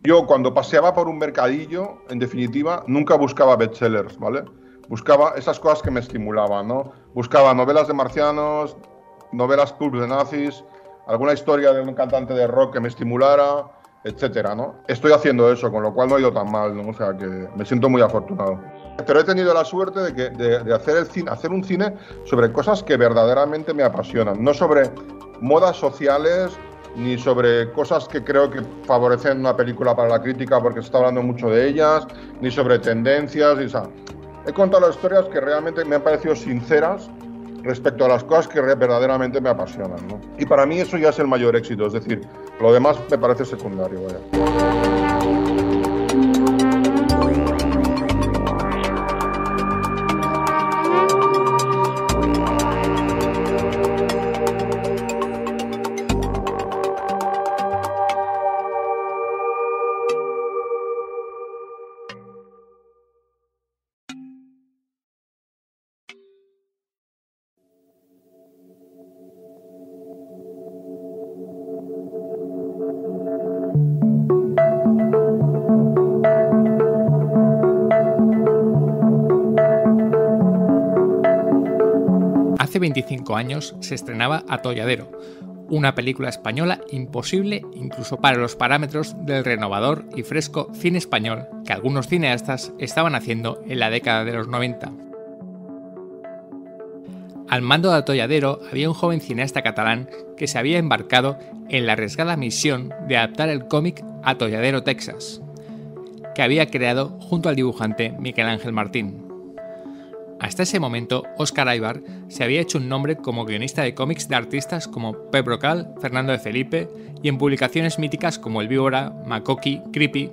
Yo cuando paseaba por un mercadillo, en definitiva, nunca buscaba bestsellers, ¿vale? Buscaba esas cosas que me estimulaban, ¿no? Buscaba novelas de marcianos, novelas pulp de nazis, alguna historia de un cantante de rock que me estimulara, etcétera, ¿no? Estoy haciendo eso, con lo cual no ha ido tan mal, ¿no? O sea que me siento muy afortunado. Pero he tenido la suerte de hacer, hacer un cine sobre cosas que verdaderamente me apasionan, no sobre modas sociales ni sobre cosas que creo que favorecen una película para la crítica porque se está hablando mucho de ellas, ni sobre tendencias. O sea, he contado las historias que realmente me han parecido sinceras respecto a las cosas que verdaderamente me apasionan, ¿no? Y para mí eso ya es el mayor éxito, es decir, lo demás me parece secundario, vaya. Hace 25 años se estrenaba Atolladero, una película española imposible incluso para los parámetros del renovador y fresco cine español que algunos cineastas estaban haciendo en la década de los 90. Al mando de Atolladero había un joven cineasta catalán que se había embarcado en la arriesgada misión de adaptar el cómic Atolladero, Texas, que había creado junto al dibujante Miguel Ángel Martín. Hasta ese momento, Óscar Aybar se había hecho un nombre como guionista de cómics de artistas como Pep Brocal, Fernando de Felipe y en publicaciones míticas como El Víbora, Makoki, Creepy.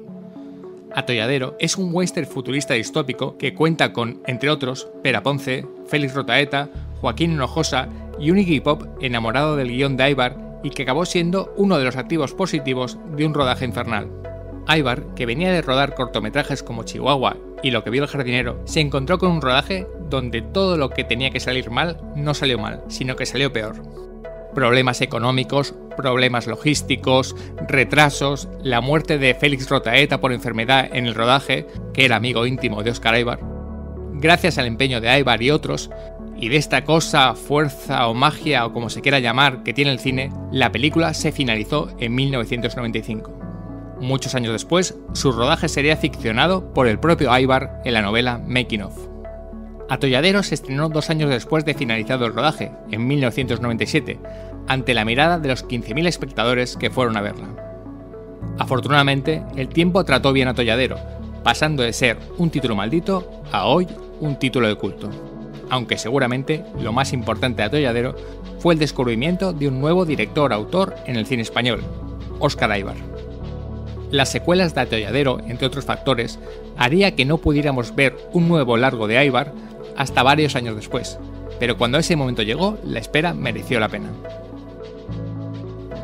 Atolladero es un western futurista distópico que cuenta con, entre otros, Pere Ponce, Félix Rotaeta, Joaquín Hinojosa y un Iggy Pop enamorado del guión de Aybar y que acabó siendo uno de los activos positivos de un rodaje infernal. Aybar, que venía de rodar cortometrajes como Chihuahua y Lo que vio el jardinero, se encontró con un rodaje donde todo lo que tenía que salir mal no salió mal, sino que salió peor. Problemas económicos, problemas logísticos, retrasos, la muerte de Félix Rotaeta por enfermedad en el rodaje, que era amigo íntimo de Óscar Aybar. Gracias al empeño de Aybar y otros, y de esta cosa, fuerza o magia o como se quiera llamar que tiene el cine, la película se finalizó en 1995. Muchos años después, su rodaje sería ficcionado por el propio Aybar en la novela Making of. Atolladero se estrenó 2 años después de finalizado el rodaje, en 1997, ante la mirada de los 15.000 espectadores que fueron a verla. Afortunadamente, el tiempo trató bien a Atolladero, pasando de ser un título maldito a hoy un título de culto. Aunque seguramente lo más importante de Atolladero fue el descubrimiento de un nuevo director-autor en el cine español, Óscar Aybar. Las secuelas de Atolladero, entre otros factores, haría que no pudiéramos ver un nuevo largo de Aybar hasta varios años después, pero cuando ese momento llegó, la espera mereció la pena.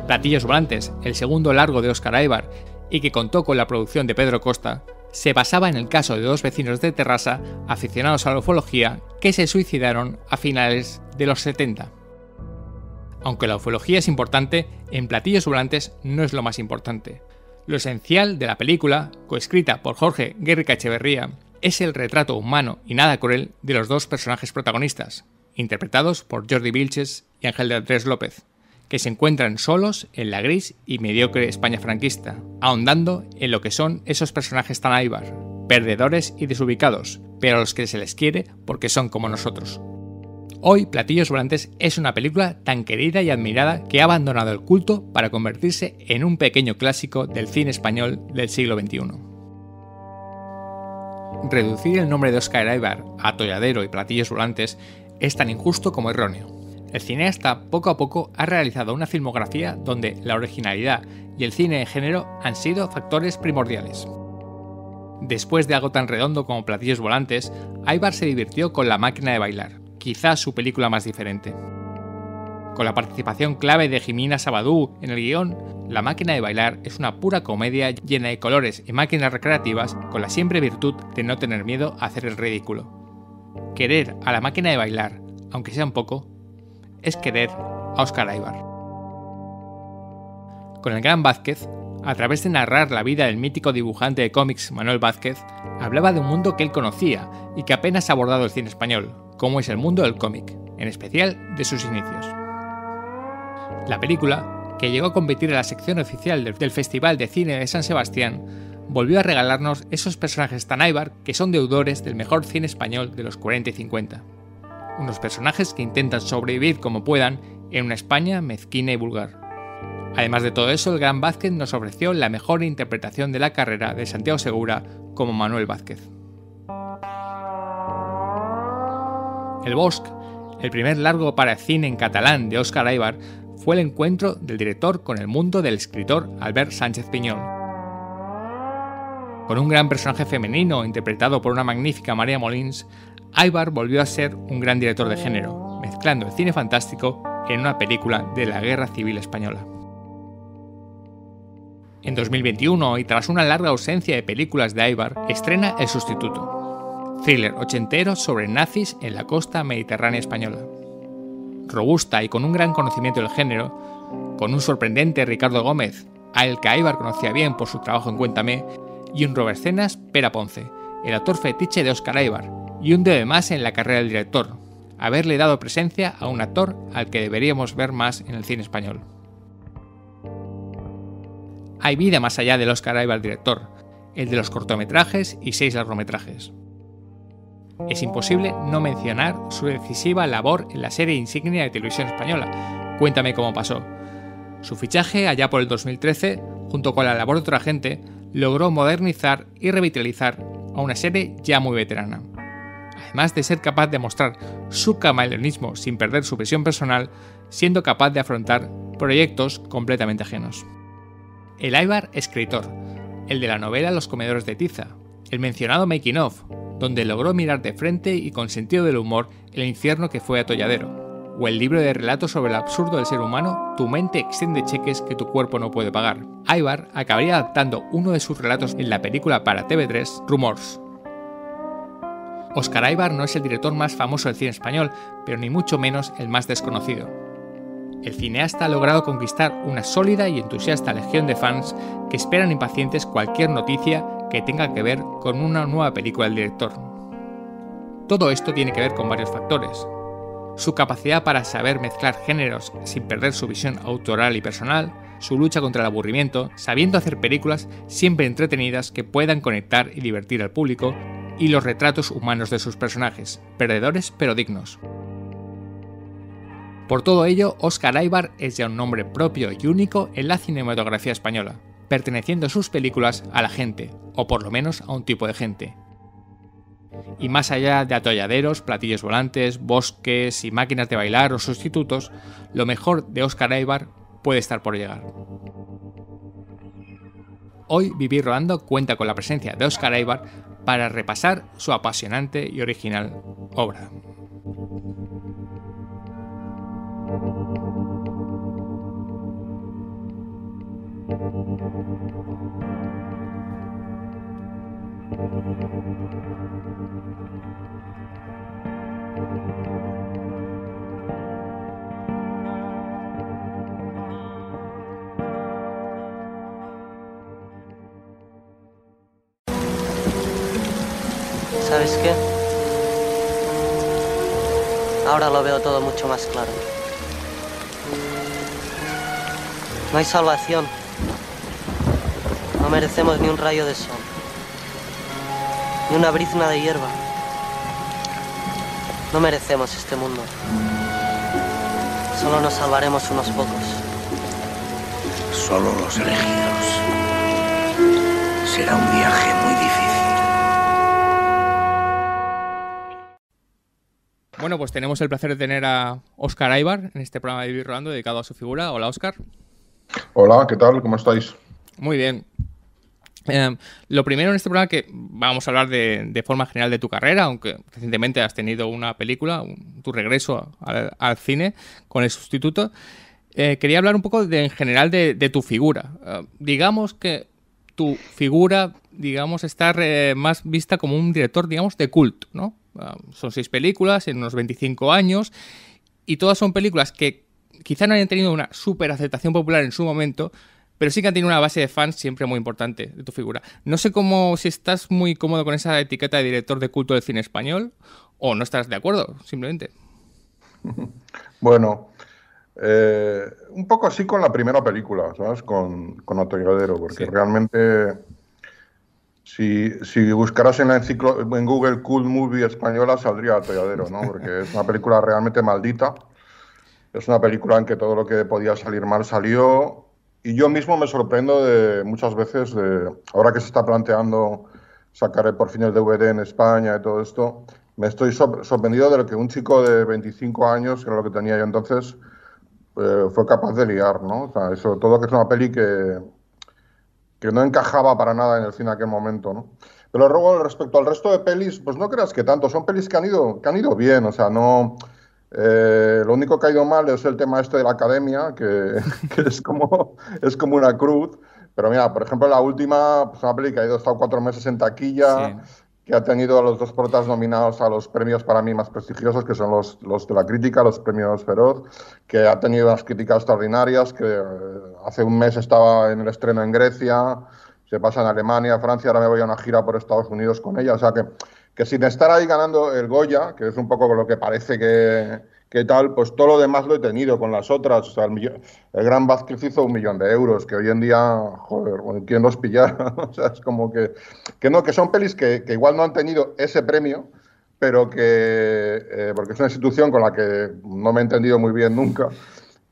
Platillos volantes, el segundo largo de Óscar Aybar, y que contó con la producción de Pedro Costa, se basaba en el caso de 2 vecinos de Terrassa, aficionados a la ufología, que se suicidaron a finales de los 70. Aunque la ufología es importante, en Platillos volantes no es lo más importante. Lo esencial de la película, coescrita por Jorge Guerrica Echeverría, es el retrato humano y nada cruel de los 2 personajes protagonistas, interpretados por Jordi Vilches y Ángel de Andrés López, que se encuentran solos en la gris y mediocre España franquista, ahondando en lo que son esos personajes tan Aybar, perdedores y desubicados, pero a los que se les quiere porque son como nosotros. Hoy, Platillos volantes es una película tan querida y admirada que ha abandonado el culto para convertirse en un pequeño clásico del cine español del siglo XXI. Reducir el nombre de Óscar Aybar a Atolladero y Platillos volantes es tan injusto como erróneo. El cineasta poco a poco ha realizado una filmografía donde la originalidad y el cine de género han sido factores primordiales. Después de algo tan redondo como Platillos volantes, Aybar se divirtió con La máquina de bailar, quizás su película más diferente. Con la participación clave de Jimena Sabadú en el guión, La máquina de bailar es una pura comedia llena de colores y máquinas recreativas con la siempre virtud de no tener miedo a hacer el ridículo. Querer a La máquina de bailar, aunque sea un poco, es querer a Óscar Aybar. Con el gran Vázquez, A través de narrar la vida del mítico dibujante de cómics Manuel Vázquez, hablaba de un mundo que él conocía y que apenas ha abordado el cine español, como es el mundo del cómic, en especial de sus inicios. La película, que llegó a competir en la sección oficial del Festival de Cine de San Sebastián, volvió a regalarnos esos personajes tan Aybar que son deudores del mejor cine español de los 40 y 50. Unos personajes que intentan sobrevivir como puedan en una España mezquina y vulgar. Además de todo eso, el gran Vázquez nos ofreció la mejor interpretación de la carrera de Santiago Segura como Manuel Vázquez. El Bosc, el primer largo para cine en catalán de Óscar Aybar, fue el encuentro del director con el mundo del escritor Albert Sánchez Piñol. Con un gran personaje femenino interpretado por una magnífica María Molins, Aybar volvió a ser un gran director de género, mezclando el cine fantástico en una película de la Guerra Civil Española. En 2021, y tras una larga ausencia de películas de Aybar, estrena El Sustituto, thriller ochentero sobre nazis en la costa mediterránea española. Robusta y con un gran conocimiento del género, con un sorprendente Ricardo Gómez, al que Aybar conocía bien por su trabajo en Cuéntame, y un Robercenas Pera Ponce, el actor fetiche de Óscar Aybar, y un dedo más en la carrera del director, haberle dado presencia a un actor al que deberíamos ver más en el cine español. Hay vida más allá del Óscar Aybar director, el de los cortometrajes y 6 largometrajes. Es imposible no mencionar su decisiva labor en la serie insignia de televisión española, Cuéntame cómo pasó. Su fichaje, allá por el 2013, junto con la labor de otra gente, logró modernizar y revitalizar a una serie ya muy veterana. Además de ser capaz de mostrar su camaleonismo sin perder su visión personal, siendo capaz de afrontar proyectos completamente ajenos. El Aybar escritor, el de la novela Los comedores de tiza, el mencionado Making of, donde logró mirar de frente y con sentido del humor el infierno que fue Atolladero, o el libro de relatos sobre el absurdo del ser humano, Tu mente extiende cheques que tu cuerpo no puede pagar. Aybar acabaría adaptando uno de sus relatos en la película para TV3, Rumors. Óscar Aybar no es el director más famoso del cine español, pero ni mucho menos el más desconocido. El cineasta ha logrado conquistar una sólida y entusiasta legión de fans que esperan impacientes cualquier noticia que tenga que ver con una nueva película del director. Todo esto tiene que ver con varios factores. Su capacidad para saber mezclar géneros sin perder su visión autoral y personal, su lucha contra el aburrimiento, sabiendo hacer películas siempre entretenidas que puedan conectar y divertir al público, y los retratos humanos de sus personajes, perdedores pero dignos. Por todo ello, Óscar Aybar es ya un nombre propio y único en la cinematografía española, perteneciendo sus películas a la gente, o por lo menos a un tipo de gente. Y más allá de atolladeros, platillos volantes, bosques y máquinas de bailar o sustitutos, lo mejor de Óscar Aybar puede estar por llegar. Hoy Vivir Rodando cuenta con la presencia de Óscar Aybar para repasar su apasionante y original obra. ¿Sabes qué? Ahora lo veo todo mucho más claro. No hay salvación. No merecemos ni un rayo de sol, ni una brizna de hierba. No merecemos este mundo. Solo nos salvaremos unos pocos. Solo los elegidos. Será un viaje muy difícil. Bueno, pues tenemos el placer de tener a Óscar Aybar en este programa de Vivir Rodando dedicado a su figura. Hola, Óscar. Hola, ¿qué tal? ¿Cómo estáis? Muy bien. Lo primero en este programa que vamos a hablar de forma general de tu carrera, aunque recientemente has tenido una película, tu regreso al cine con El Sustituto. Quería hablar un poco en general de tu figura. Digamos que tu figura, está más vista como un director, de culto, ¿no? Son 6 películas en unos 25 años y todas son películas que quizá no hayan tenido una súper aceptación popular en su momento, pero sí que ha tenido una base de fans siempre muy importante de tu figura. No sé cómo, si estás muy cómodo con esa etiqueta de director de culto del cine español o no estás de acuerdo, simplemente. Bueno, un poco así con la primera película, ¿sabes? Con Atolladero, porque Sí. realmente si buscaras en Google Cool Movie española saldría Atolladero, ¿no? Porque es una película realmente maldita. Es una película en que todo lo que podía salir mal salió. Y yo mismo me sorprendo de muchas veces, ahora que se está planteando sacar por fin el DVD en España y todo esto, me estoy sorprendido de lo que un chico de 25 años, que era lo que tenía yo entonces, fue capaz de liar, ¿no? O sea, sobre todo que es una peli que no encajaba para nada en el cine en aquel momento, ¿no? Pero luego, respecto al resto de pelis, pues no creas que tanto, son pelis que han ido bien, o sea, no... lo único que ha ido mal es el tema este de la academia, que es como una cruz. Pero mira, por ejemplo, la última, pues una peli que ha estado 4 meses en taquilla, Sí. que ha tenido a los dos protas nominados a los premios para mí más prestigiosos, que son los de la crítica, los premios Feroz, que ha tenido unas críticas extraordinarias, que hace un mes estaba en el estreno en Grecia, se pasa en Alemania, Francia, ahora me voy a una gira por Estados Unidos con ella, o sea que sin estar ahí ganando el Goya, que es un poco lo que parece que tal, pues todo lo demás lo he tenido con las otras. O sea, el Gran Vázquez hizo 1 millón de euros, que hoy en día, joder, ¿quién los pillara? O sea, es como que no, que son pelis que igual no han tenido ese premio, pero porque es una institución con la que no me he entendido muy bien nunca,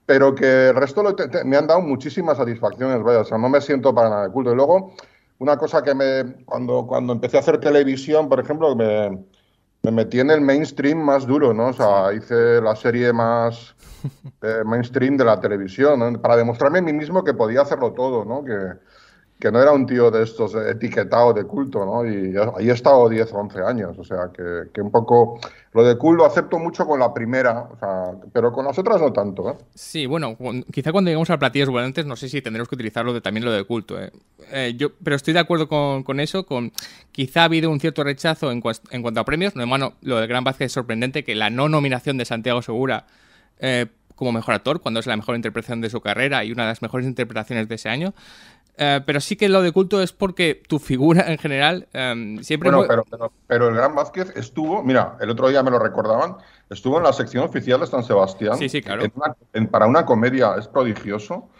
pero que el resto me han dado muchísimas satisfacciones, vaya, o sea, no me siento para nada de culto. Y luego, una cosa que cuando empecé a hacer televisión, por ejemplo, me metí en el mainstream más duro, ¿no? O sea, hice la serie más mainstream de la televisión, ¿no? Para demostrarme a mí mismo que podía hacerlo todo, ¿no? Que no era un tío de estos etiquetado de culto, ¿no? Y ahí he estado 10 o 11 años, o sea, que un poco... Lo de cool lo acepto mucho con la primera, o sea, pero con las otras no tanto, ¿eh? Sí, bueno, quizá cuando lleguemos a platillos volantes, no sé si tendremos que utilizarlo también lo de culto. Pero estoy de acuerdo con eso, quizá ha habido un cierto rechazo en cuanto a premios. No, hermano, lo del Gran Vázquez es sorprendente, que la no nominación de Santiago Segura como mejor actor, cuando es la mejor interpretación de su carrera y una de las mejores interpretaciones de ese año. Pero sí que lo de culto es porque tu figura en general siempre... Bueno, pero el Gran Vázquez estuvo, mira, el otro día me lo recordaban, estuvo en la sección oficial de San Sebastián, Sí, sí, claro. Para una comedia, es prodigioso,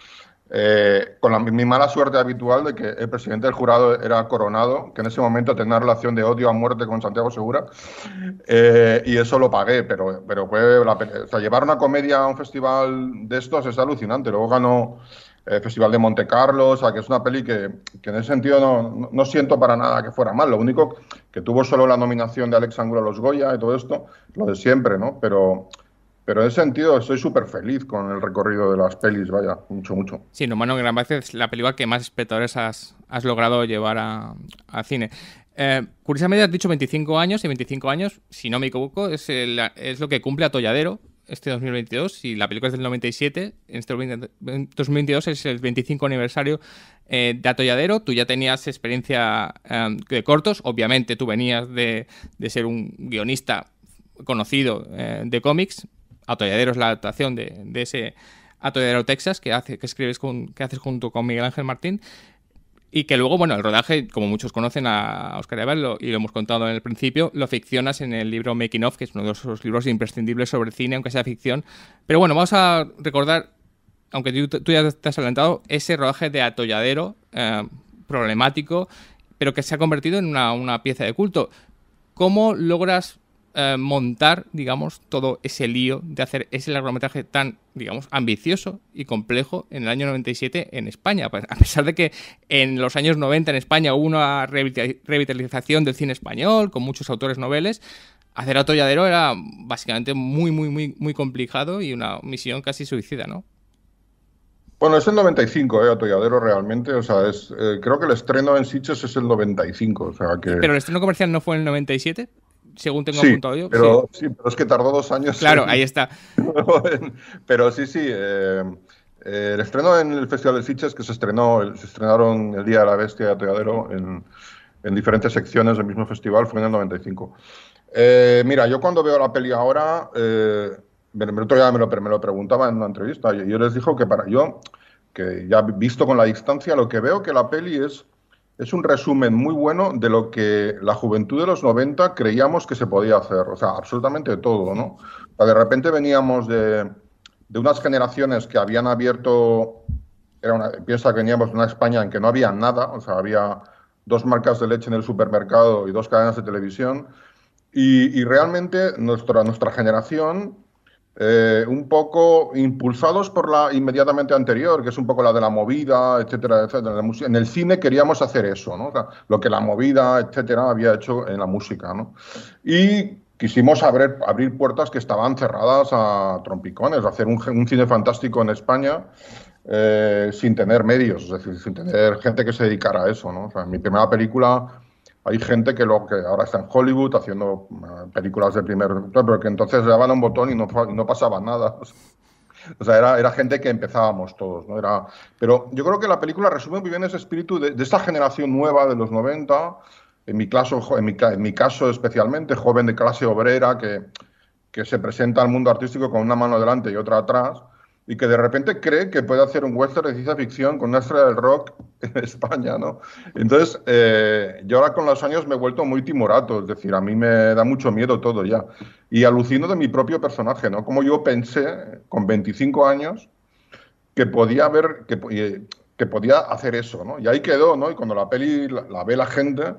con mi mala suerte habitual de que el presidente del jurado era Coronado, que en ese momento tenía una relación de odio a muerte con Santiago Segura, y eso lo pagué, pero fue o sea, llevar una comedia a un festival de estos es alucinante. Luego ganó el Festival de Monte Carlo, o sea, que es una peli que en ese sentido no siento para nada que fuera mal. Lo único que tuvo solo la nominación de Alex Angulo a los Goya y todo esto, lo de siempre, ¿no? Pero en ese sentido estoy súper feliz con el recorrido de las pelis, vaya, mucho, mucho. Sí, No Mano Gran Vázquez es la película que más espectadores has logrado llevar a cine. Curiosamente has dicho 25 años, y 25 años, si no me equivoco, es lo que cumple Atolladero este 2022, y la película es del 97, en este 2022 es el 25 aniversario de Atolladero. Tú ya tenías experiencia de cortos, obviamente tú venías de ser un guionista conocido de cómics. Atolladero es la adaptación de ese Atolladero Texas que haces junto con Miguel Ángel Martín, y que luego, bueno, el rodaje, como muchos conocen a Óscar Ebert, y lo hemos contado en el principio, lo ficcionas en el libro Making of, que es uno de esos libros imprescindibles sobre cine, aunque sea ficción. Pero bueno, vamos a recordar, aunque tú ya te has adelantado, ese rodaje de Atolladero problemático, pero que se ha convertido en una pieza de culto. ¿Cómo logras montar, digamos, todo ese lío de hacer ese largometraje tan, digamos, ambicioso y complejo en el año 97 en España? Pues, a pesar de que en los años 90 en España hubo una revitalización del cine español con muchos autores noveles, hacer Atolladero era básicamente muy, muy, muy, muy complicado y una misión casi suicida, ¿no? Bueno, es el 95, Atolladero realmente, o sea, creo que el estreno en Sitges es el 95, o sea que... ¿Pero el estreno comercial no fue en el 97? Según tengo apuntado yo. Pero es que tardó 2 años. Claro, ahí está. Pero sí, el estreno en el Festival de Sitges, que se estrenaron el Día de la Bestia de Atolladero en diferentes secciones del mismo festival, fue en el 95. Mira, yo cuando veo la peli ahora, el otro día me lo preguntaba en una entrevista, y yo les digo que que ya visto con la distancia, lo que veo que la peli es un resumen muy bueno de lo que la juventud de los 90 creíamos que se podía hacer. O sea, absolutamente todo, ¿no? O sea, de repente veníamos de unas generaciones que habían abierto... piensa que veníamos de una España en que no había nada. O sea, había 2 marcas de leche en el supermercado y 2 cadenas de televisión. Y realmente nuestra generación, un poco impulsados por la inmediatamente anterior, que es un poco la de la movida, etcétera, etcétera. En el cine queríamos hacer eso, ¿no? O sea, lo que la movida, etcétera, había hecho en la música, ¿no? Y quisimos abrir puertas que estaban cerradas a trompicones, hacer un cine fantástico en España sin tener medios, es decir, sin tener gente que se dedicara a eso, ¿no? O sea, en mi primera película hay gente que ahora está en Hollywood haciendo películas de pero que entonces le daban un botón y no pasaba nada. O sea, era gente que empezábamos todos, ¿no? Pero yo creo que la película resume muy bien ese espíritu de esta generación nueva de los 90, en mi caso especialmente, joven de clase obrera, que se presenta al mundo artístico con una mano delante y otra atrás, y que de repente cree que puede hacer un western de ciencia ficción con una estrella del rock en España, ¿no? Entonces, yo ahora con los años me he vuelto muy timorato, es decir, a mí me da mucho miedo todo ya. Y alucino de mi propio personaje, ¿no? Como yo pensé, con 25 años, que podía que podía hacer eso, ¿no? Y ahí quedó, ¿no? Y cuando la peli la ve la gente,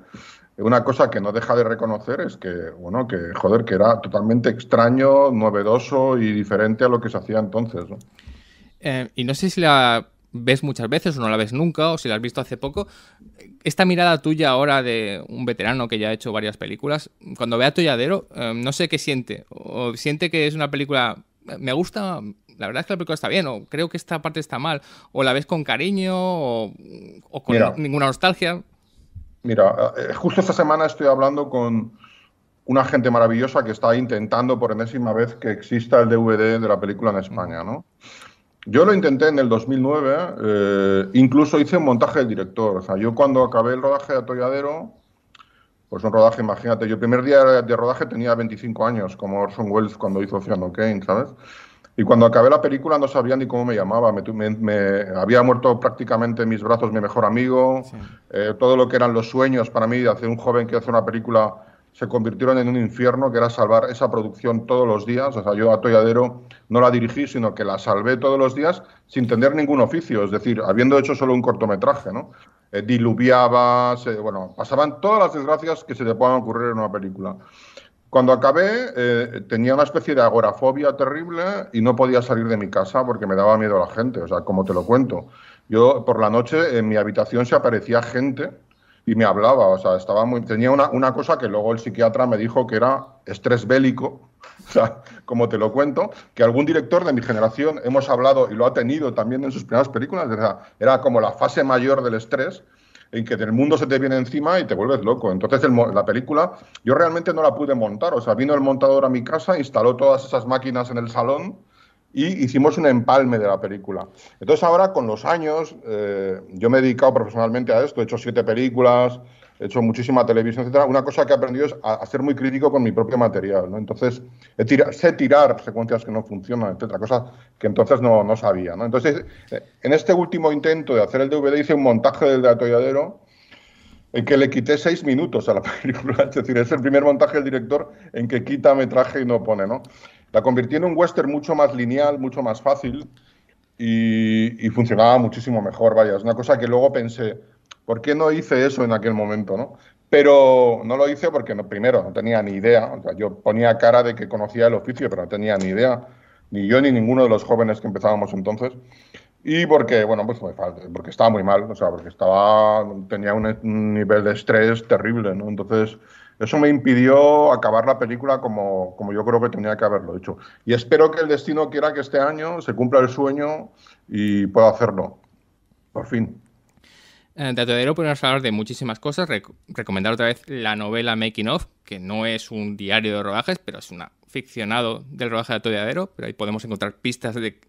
una cosa que no deja de reconocer es que, bueno, joder, que era totalmente extraño, novedoso y diferente a lo que se hacía entonces, ¿no? Y no sé si la ves muchas veces o no la ves nunca, o si la has visto hace poco. Esta mirada tuya ahora de un veterano que ya ha hecho varias películas, cuando ve a Atolladero, no sé qué siente. O siente que es una película... Me gusta... La verdad es que la película está bien, o creo que esta parte está mal, o la ves con cariño, o con ninguna nostalgia. Mira, justo esta semana estoy hablando con una gente maravillosa que está intentando por enésima vez que exista el DVD de la película en España, ¿no? Yo lo intenté en el 2009, incluso hice un montaje del director. O sea, yo cuando acabé el rodaje de Atolladero, pues un rodaje, imagínate, yo el primer día de rodaje tenía 25 años, como Orson Welles cuando hizo Ciudadano Kane, ¿sabes? Y cuando acabé la película no sabía ni cómo me llamaba. Había muerto prácticamente en mis brazos mi mejor amigo. Sí. Todo lo que eran los sueños para mí de hacer un joven que hace una película se convirtieron en un infierno, que era salvar esa producción todos los días. O sea, yo a Atolladero no la dirigí, sino que la salvé todos los días sin tener ningún oficio. Es decir, habiendo hecho solo un cortometraje, ¿no? Diluviaba, bueno, pasaban todas las desgracias que se te puedan ocurrir en una película. Cuando acabé, tenía una especie de agorafobia terrible y no podía salir de mi casa porque me daba miedo a la gente. O sea, como te lo cuento. Yo, por la noche, en mi habitación se aparecía gente y me hablaba. O sea, tenía una cosa que luego el psiquiatra me dijo que era estrés bélico. O sea, como te lo cuento, que algún director de mi generación hemos hablado y lo ha tenido también en sus primeras películas. O sea, era como la fase mayor del estrés, en que el mundo se te viene encima y te vuelves loco. Entonces la película yo realmente no la pude montar. O sea, vino el montador a mi casa, instaló todas esas máquinas en el salón y hicimos un empalme de la película. Entonces ahora, con los años, yo me he dedicado profesionalmente a esto. He hecho 7 películas, he hecho muchísima televisión, etcétera. Una cosa que he aprendido es a ser muy crítico con mi propio material, ¿no? Entonces, sé tirar secuencias que no funcionan, etcétera, cosas que entonces no sabía, ¿no? Entonces, en este último intento de hacer el DVD hice un montaje del de Atolladero en que le quité 6 minutos a la película. Es decir, es el primer montaje del director en que quita metraje y no pone, ¿no? La convirtió en un western mucho más lineal, mucho más fácil y funcionaba muchísimo mejor, vaya. Es una cosa que luego pensé, ¿por qué no hice eso en aquel momento, no? Pero no lo hice porque, primero, no tenía ni idea. O sea, yo ponía cara de que conocía el oficio, pero no tenía ni idea. Ni yo ni ninguno de los jóvenes que empezábamos entonces. Y porque, bueno, pues porque estaba muy mal. O sea, porque tenía un nivel de estrés terrible, ¿no? Entonces, eso me impidió acabar la película como yo creo que tenía que haberlo hecho. Y espero que el destino quiera que este año se cumpla el sueño y pueda hacerlo. Por fin. De Atolladero podemos hablar de muchísimas cosas. Recomendar otra vez la novela Making of, que no es un diario de rodajes, pero es un ficcionado del rodaje de Atolladero, pero ahí podemos encontrar pistas de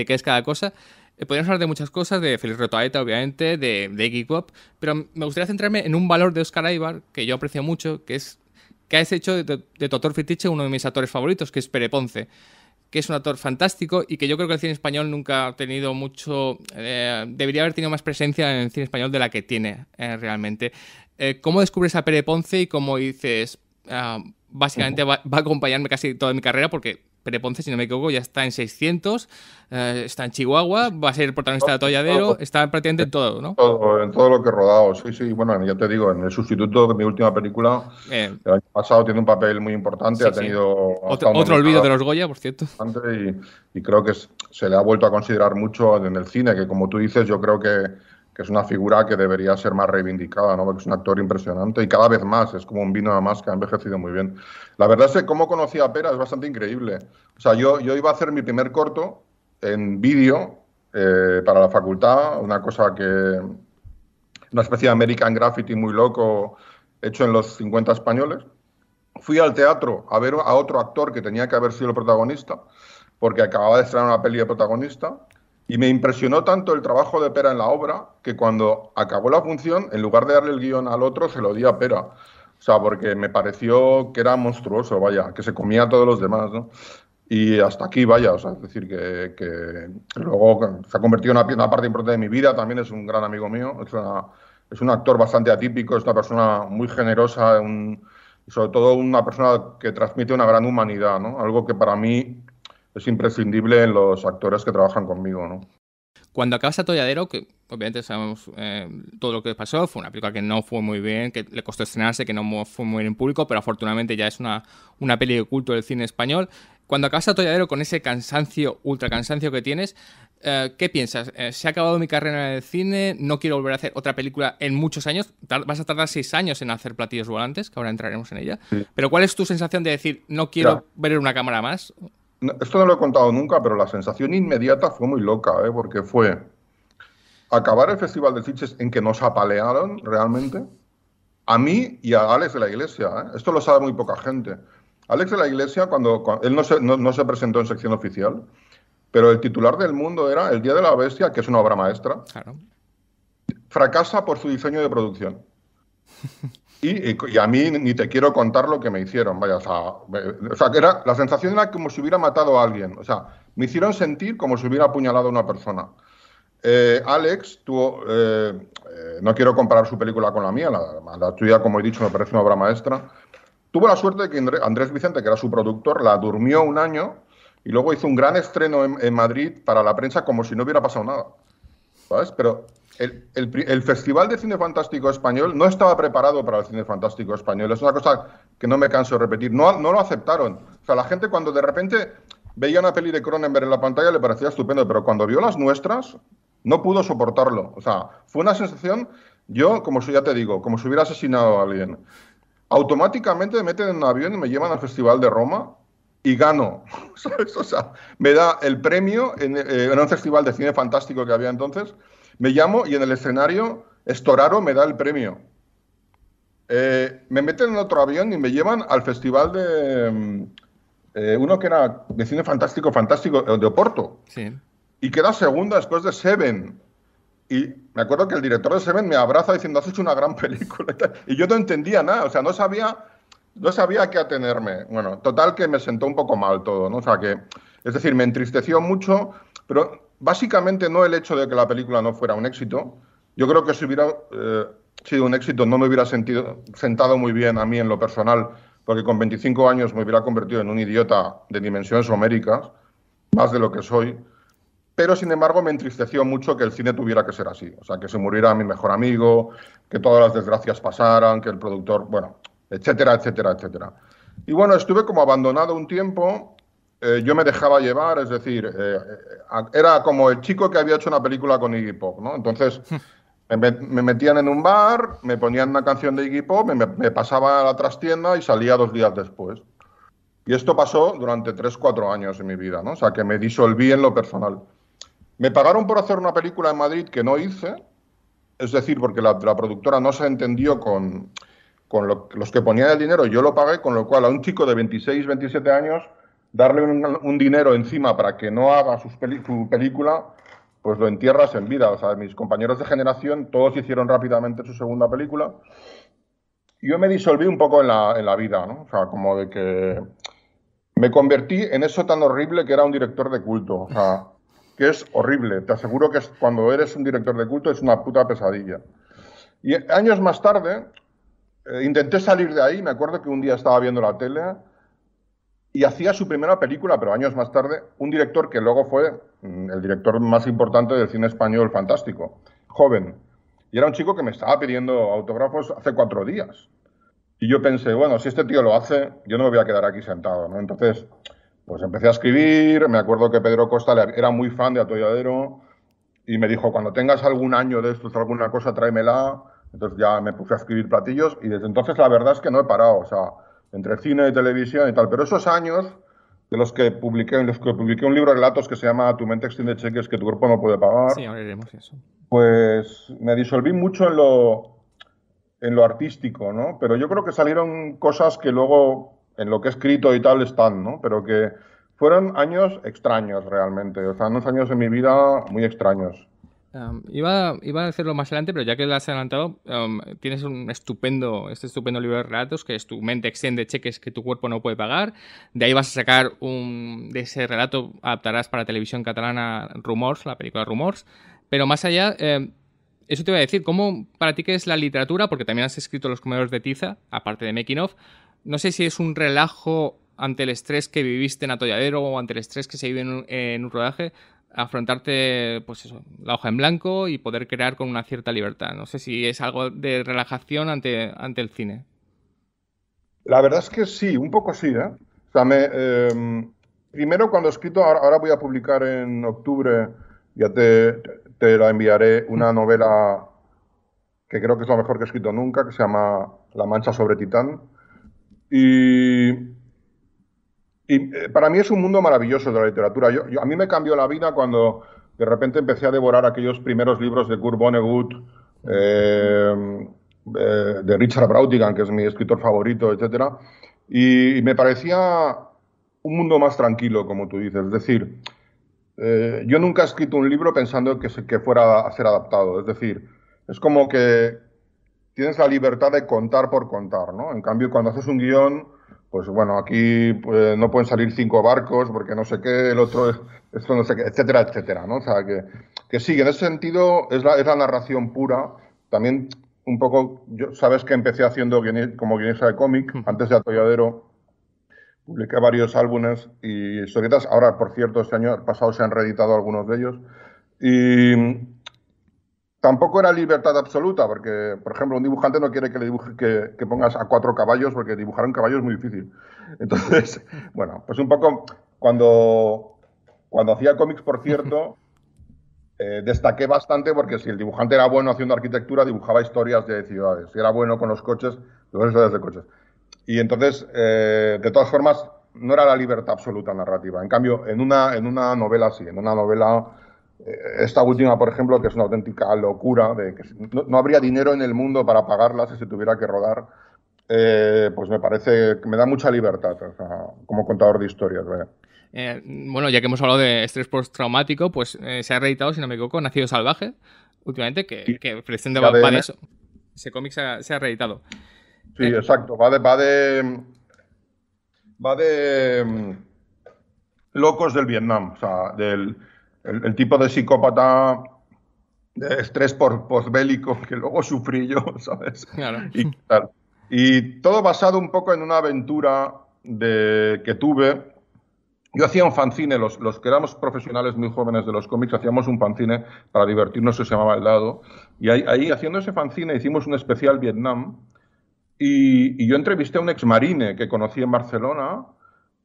qué es cada cosa. Podríamos hablar de muchas cosas, de Félix Retoaeta, obviamente, de Iggy Pop, pero me gustaría centrarme en un valor de Oscar Aybar que yo aprecio mucho, que has hecho de Doctor Fitiche uno de mis actores favoritos, que es Pere Ponce. que es un actor fantástico y que yo creo que el cine español nunca ha tenido mucho... debería haber tenido más presencia en el cine español de la que tiene realmente. ¿Cómo descubres a Pere Ponce y cómo dices... básicamente va a acompañarme casi toda mi carrera porque Pere Ponce, si no me equivoco, ya está en 600, está en Chihuahua, va a ser el protagonista de Atolladero, está prácticamente en todo, ¿no? En todo lo que he rodado, sí. Bueno, ya te digo, en El Sustituto, de mi última película, el año pasado tiene un papel muy importante, sí, ha tenido... Otro olvido de los Goya, por cierto. Y creo que se le ha vuelto a considerar mucho en el cine, que como tú dices, yo creo que es una figura que debería ser más reivindicada, ¿no? Porque es un actor impresionante y cada vez más, es como un vino además que ha envejecido muy bien. La verdad es que cómo conocí a Pera es bastante increíble. O sea, yo iba a hacer mi primer corto en vídeo para la facultad, una especie de American Graffiti muy loco hecho en los 50 españoles. Fui al teatro a ver a otro actor que tenía que haber sido el protagonista, porque acababa de estrenar una peli de protagonista. Y me impresionó tanto el trabajo de Pera en la obra que cuando acabó la función, en lugar de darle el guión al otro, se lo di a Pera. O sea, porque me pareció que era monstruoso, vaya, que se comía a todos los demás, ¿no? Y hasta aquí, vaya, o sea, es decir, que luego se ha convertido en una parte importante de mi vida, también es un gran amigo mío, es un actor bastante atípico, es una persona muy generosa, y sobre todo una persona que transmite una gran humanidad, ¿no? Algo que para mí es imprescindible en los actores que trabajan conmigo, ¿no? Cuando acabas Atolladero, que obviamente sabemos todo lo que pasó, fue una película que no fue muy bien, que le costó estrenarse, que no fue muy bien en público, pero afortunadamente ya es una peli de culto del cine español. Cuando acabas Atolladero con ese cansancio, ultra cansancio que tienes, ¿qué piensas? ¿Se ha acabado mi carrera en el cine? ¿No quiero volver a hacer otra película en muchos años? Vas a tardar 6 años en hacer Platillos Volantes, que ahora entraremos en ella. Sí. Pero ¿cuál es tu sensación de decir, no quiero ver una cámara más? Esto no lo he contado nunca, pero la sensación inmediata fue muy loca, porque fue acabar el Festival de Sitges en que nos apalearon realmente, a mí y a Alex de la Iglesia. Esto lo sabe muy poca gente. Alex de la Iglesia, cuando él no se presentó en sección oficial, pero el titular del Mundo era El Día de la Bestia, que es una obra maestra, claro. Fracasa por su diseño de producción. Y a mí ni te quiero contar lo que me hicieron, vaya, o sea, la sensación era como si hubiera matado a alguien, o sea, me hicieron sentir como si hubiera apuñalado a una persona. Alex tuvo, no quiero comparar su película con la mía, la tuya, como he dicho, me parece una obra maestra. Tuvo la suerte de que Andrés Vicente, que era su productor, la durmió un año y luego hizo un gran estreno en Madrid para la prensa como si no hubiera pasado nada, ¿sabes? Pero el Festival de Cine Fantástico Español no estaba preparado para el cine fantástico español. Es una cosa que no me canso de repetir. No lo aceptaron. O sea, la gente cuando de repente veía una peli de Cronenberg en la pantalla le parecía estupendo, pero cuando vio las nuestras no pudo soportarlo. O sea, fue una sensación, ya te digo, como si hubiera asesinado a alguien. Automáticamente me meten en un avión y me llevan al Festival de Roma y gano, ¿sabes? O sea, me da el premio en un festival de cine fantástico que había entonces. Me llamo y en el escenario Storaro me da el premio. Me meten en otro avión y me llevan al festival de uno que era de cine fantástico de Oporto. Sí. Y queda segunda después de Seven. Y me acuerdo que el director de Seven me abraza diciendo, has hecho una gran película. Y yo no entendía nada, o sea, no sabía a qué atenerme. Bueno, total que me sentó un poco mal todo, ¿no? O sea, es decir, me entristeció mucho, pero básicamente no el hecho de que la película no fuera un éxito. Yo creo que si hubiera sido un éxito no me hubiera sentado muy bien a mí en lo personal, porque con 25 años me hubiera convertido en un idiota de dimensiones homéricas, más de lo que soy. Pero, sin embargo, me entristeció mucho que el cine tuviera que ser así. O sea, que se muriera mi mejor amigo, que todas las desgracias pasaran, que el productor, bueno, etcétera, etcétera, etcétera. Y bueno, estuve como abandonado un tiempo. Yo me dejaba llevar, es decir, era como el chico que había hecho una película con Iggy Pop, ¿no? Entonces, me metían en un bar, me ponían una canción de Iggy Pop, me pasaba a la trastienda y salía 2 días después. Y esto pasó durante 3-4 años en mi vida, ¿no? O sea, que me disolví en lo personal. Me pagaron por hacer una película en Madrid que no hice, es decir, porque la productora no se entendió con los que ponían el dinero, yo lo pagué, con lo cual a un chico de 26, 27 años, darle un dinero encima para que no haga su película, pues lo entierras en vida. O sea, mis compañeros de generación, todos hicieron rápidamente su segunda película. Yo me disolví un poco en la vida, ¿no? O sea, como de que me convertí en eso tan horrible que era un director de culto. O sea, que es horrible. Te aseguro que cuando eres un director de culto es una puta pesadilla. Y años más tarde intenté salir de ahí. Me acuerdo que un día estaba viendo la tele y hacía su primera película, pero años más tarde, un director que luego fue el director más importante del cine español fantástico, joven. Y era un chico que me estaba pidiendo autógrafos hace 4 días. Y yo pensé, bueno, si este tío lo hace, yo no me voy a quedar aquí sentado, ¿no? Entonces, pues empecé a escribir. Me acuerdo que Pedro Costa era muy fan de Atolladero y me dijo, cuando tengas algún año de estos, alguna cosa, tráemela. Entonces ya me puse a escribir platillos y desde entonces la verdad es que no he parado, o sea, entre cine y televisión y tal. Pero esos años en los que publiqué un libro de relatos que se llama Tu mente extiende cheques que tu cuerpo no puede pagar, Sí, hablaremos de eso. pues me disolví mucho en lo artístico, ¿no? Pero yo creo que salieron cosas que luego, en lo que he escrito y tal, están, ¿no? Pero que fueron años extraños realmente, o sea, unos años en mi vida muy extraños. Iba a hacerlo más adelante, pero ya que lo has adelantado, tienes este estupendo libro de relatos que es Tu mente extiende cheques que tu cuerpo no puede pagar. De ahí vas a sacar de ese relato, adaptarás para televisión catalana Rumors, la película Rumors. Pero más allá, eso te iba a decir, ¿cómo para ti qué es la literatura? Porque también has escrito Los comedores de tiza, aparte de Making of. No sé si es un relajo ante el estrés que viviste en Atolladero o ante el estrés que se vive en un rodaje, afrontarte, pues eso, la hoja en blanco y poder crear con una cierta libertad. No sé si es algo de relajación ante el cine. La verdad es que sí, un poco sí, ¿eh? O sea, primero cuando he escrito, ahora voy a publicar en octubre, ya te la enviaré, una novela que creo que es lo mejor que he escrito nunca, que se llama La mancha sobre Titán. Y para mí es un mundo maravilloso de la literatura. A mí me cambió la vida cuando de repente empecé a devorar aquellos primeros libros de Kurt Vonnegut, de Richard Brautigan, que es mi escritor favorito, etcétera. Y me parecía un mundo más tranquilo, como tú dices. Es decir, yo nunca he escrito un libro pensando que fuera a ser adaptado. Es decir, es como que tienes la libertad de contar por contar, ¿no? En cambio, cuando haces un guión, pues bueno, aquí pues, no pueden salir 5 barcos porque no sé qué, el otro, esto no sé qué, etcétera, etcétera, ¿no? O sea, que sí, en ese sentido es la narración pura. También un poco, sabes que empecé haciendo como guionista de cómic, antes de Atolladero, publiqué varios álbumes y historietas. Ahora, por cierto, este año pasado se han reeditado algunos de ellos. Y tampoco era libertad absoluta, porque, por ejemplo, un dibujante no quiere que le dibuje, que pongas a 4 caballos, porque dibujar un caballo es muy difícil. Entonces, bueno, pues un poco cuando hacía cómics, por cierto, destaqué bastante porque si el dibujante era bueno haciendo arquitectura, dibujaba historias de ciudades. Si era bueno con los coches, dibujaba historias de coches. Y entonces, de todas formas, no era la libertad absoluta narrativa. En cambio, en una novela sí, en una novela, esta última, por ejemplo, que es una auténtica locura, de que no habría dinero en el mundo para pagarla si se tuviera que rodar, pues me parece que me da mucha libertad, o sea, como contador de historias. ¿Vale? Bueno, ya que hemos hablado de estrés postraumático, pues se ha reeditado, si no me equivoco, Nacido Salvaje, últimamente, que pretende va de eso. Ese cómic se ha reeditado. Sí, exacto. Va de locos del Vietnam, o sea, el tipo de psicópata de estrés postbélico que luego sufrí yo, ¿sabes? Claro. Y todo basado un poco en una aventura que tuve. Yo hacía un fanzine, los que éramos profesionales muy jóvenes de los cómics, hacíamos un fanzine para divertirnos que se llamaba El Dado. Y ahí haciendo ese fanzine hicimos un especial Vietnam. Y yo entrevisté a un exmarine que conocí en Barcelona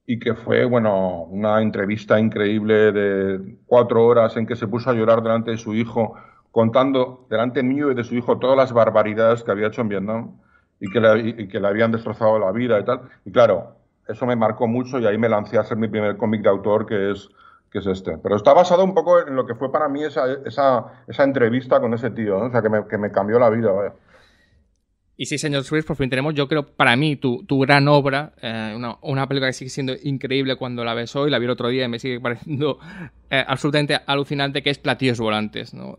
y que fue, bueno, una entrevista increíble de 4 horas en que se puso a llorar delante de su hijo, contando delante mío y de su hijo todas las barbaridades que había hecho en Vietnam y que le habían destrozado la vida y tal. Y claro, eso me marcó mucho y ahí me lancé a hacer mi primer cómic de autor, que es este. Pero está basado un poco en lo que fue para mí esa entrevista con ese tío, ¿no? O sea, que me cambió la vida, vaya. Y 6 años después, por fin tenemos, yo creo, para mí, tu gran obra, una película que sigue siendo increíble cuando la ves hoy, la vi el otro día y me sigue pareciendo absolutamente alucinante, que es Platillos Volantes, ¿no?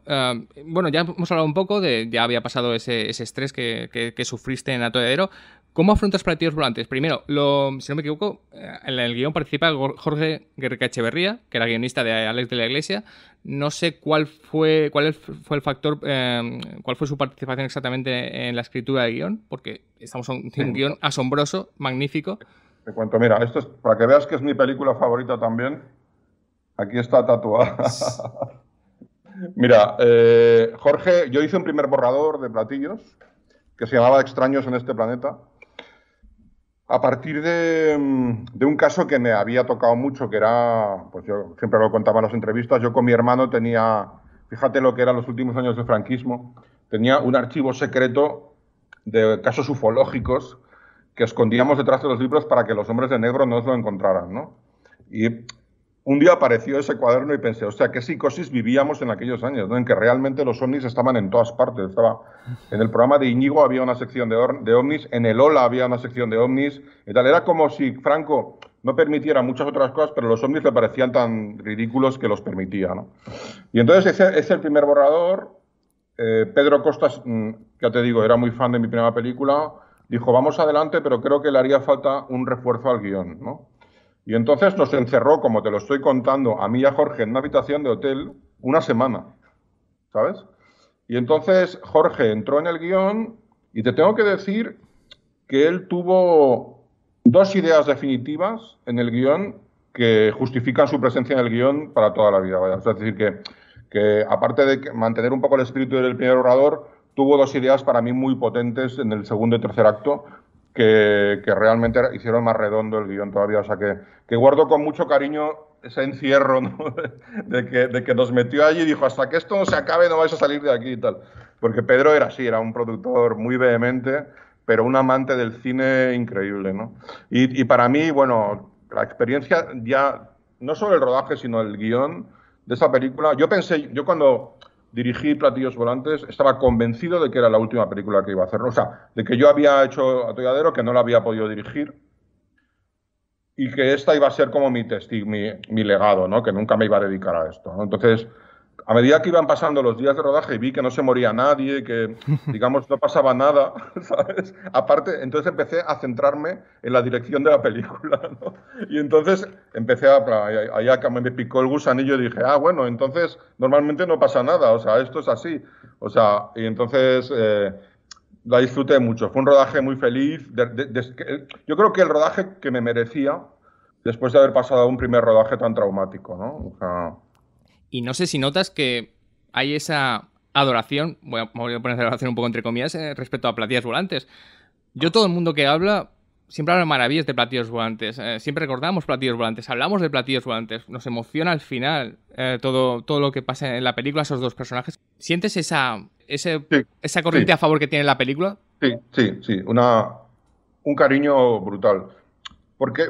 Bueno, ya hemos hablado un poco ya había pasado ese estrés que sufriste en Atolladero. ¿Cómo afrontas Platillos Volantes? Primero, si no me equivoco, en el guión participa Jorge Guerrica Echeverría, que era guionista de Alex de la Iglesia. No sé cuál fue el factor, cuál fue su participación exactamente en la escritura del guión, porque estamos ante un guión asombroso, magnífico. Te cuento, mira, esto es para que veas que es mi película favorita también. Aquí está tatuada. Mira, Jorge, yo hice un primer borrador de Platillos que se llamaba Extraños en este planeta, a partir de un caso que me había tocado mucho, que era, pues yo siempre lo contaba en las entrevistas, yo con mi hermano tenía, fíjate lo que eran los últimos años del franquismo, tenía un archivo secreto de casos ufológicos que escondíamos detrás de los libros para que los hombres de negro no nos lo encontraran, ¿no? Y un día apareció ese cuaderno y pensé, o sea, qué psicosis vivíamos en aquellos años, ¿no? En que realmente los ovnis estaban en todas partes. En el programa de Íñigo había una sección de ovnis, en el Ola había una sección de ovnis, y tal. Era como si Franco no permitiera muchas otras cosas, pero los ovnis le parecían tan ridículos que los permitía, ¿no? Y entonces ese es el primer borrador. Pedro Costas, ya te digo, era muy fan de mi primera película, dijo, vamos adelante, pero creo que le haría falta un refuerzo al guión, ¿no? Y entonces nos encerró, como te lo estoy contando, a mí y a Jorge en una habitación de hotel una semana, ¿sabes? Y entonces Jorge entró en el guión y te tengo que decir que él tuvo 2 ideas definitivas en el guión que justifican su presencia en el guión para toda la vida, vaya. Es decir, que aparte de mantener un poco el espíritu del primer orador, tuvo 2 ideas para mí muy potentes en el segundo y tercer acto, que realmente hicieron más redondo el guión todavía. O sea, que guardo con mucho cariño ese encierro, ¿no? de que nos metió allí y dijo, hasta que esto no se acabe no vais a salir de aquí y tal. Porque Pedro era así, era un productor muy vehemente, pero un amante del cine increíble, ¿no? Y para mí, bueno, la experiencia ya, no solo el rodaje, sino el guión de esa película, yo cuando dirigí Platillos Volantes, estaba convencido de que era la última película que iba a hacer. O sea, de que yo había hecho Atolladero, que no la había podido dirigir, y que esta iba a ser como mi legado, ¿no? Que nunca me iba a dedicar a esto, ¿no? Entonces, a medida que iban pasando los días de rodaje y vi que no se moría nadie, que, digamos, no pasaba nada, ¿sabes? Aparte, entonces empecé a centrarme en la dirección de la película, ¿no? Y entonces empecé allá que me picó el gusanillo y dije, bueno, entonces normalmente no pasa nada, o sea, esto es así. O sea, y entonces la disfruté mucho. Fue un rodaje muy feliz. Yo creo que el rodaje que me merecía después de haber pasado un primer rodaje tan traumático, ¿no? O sea, y no sé si notas que hay esa adoración, voy a poner adoración un poco entre comillas, respecto a Platillos Volantes. Yo, todo el mundo que habla, siempre habla maravillas de Platillos Volantes. Siempre recordamos Platillos Volantes, hablamos de Platillos Volantes. Nos emociona al final todo lo que pasa en la película, esos 2 personajes. ¿Sientes esa corriente a favor que tiene la película? Sí. Un cariño brutal. Porque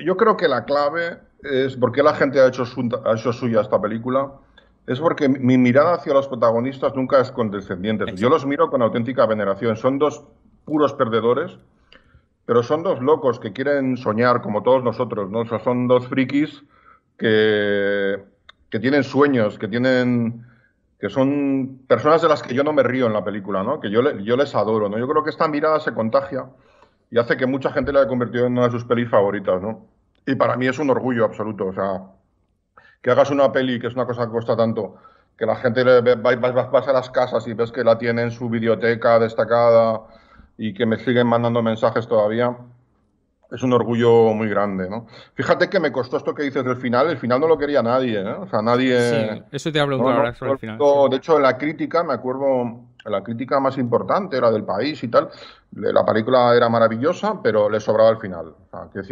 yo creo que la clave es por qué la gente ha hecho suya esta película. Es porque mi mirada hacia los protagonistas nunca es condescendiente. Yo los miro con auténtica veneración. Son 2 puros perdedores, pero son 2 locos que quieren soñar como todos nosotros, ¿no? O sea, son 2 frikis que tienen sueños, que son personas de las que yo no me río en la película, ¿no? Que yo les adoro, ¿no? Yo creo que esta mirada se contagia y hace que mucha gente la haya convertido en una de sus pelis favoritas, ¿no? Y para mí es un orgullo absoluto, o sea, que hagas una peli, que es una cosa que cuesta tanto, que la gente vas a las casas y ves que la tiene en su videoteca destacada y que me siguen mandando mensajes todavía, es un orgullo muy grande, ¿no? Fíjate que me costó esto que dices del final, el final no lo quería nadie, ¿eh? O sea, nadie... Sí, eso te hablo ahora sobre el final. De hecho, en la crítica, me acuerdo, la crítica más importante, era del País y tal, la película era maravillosa, pero le sobraba el final. O sea, quiere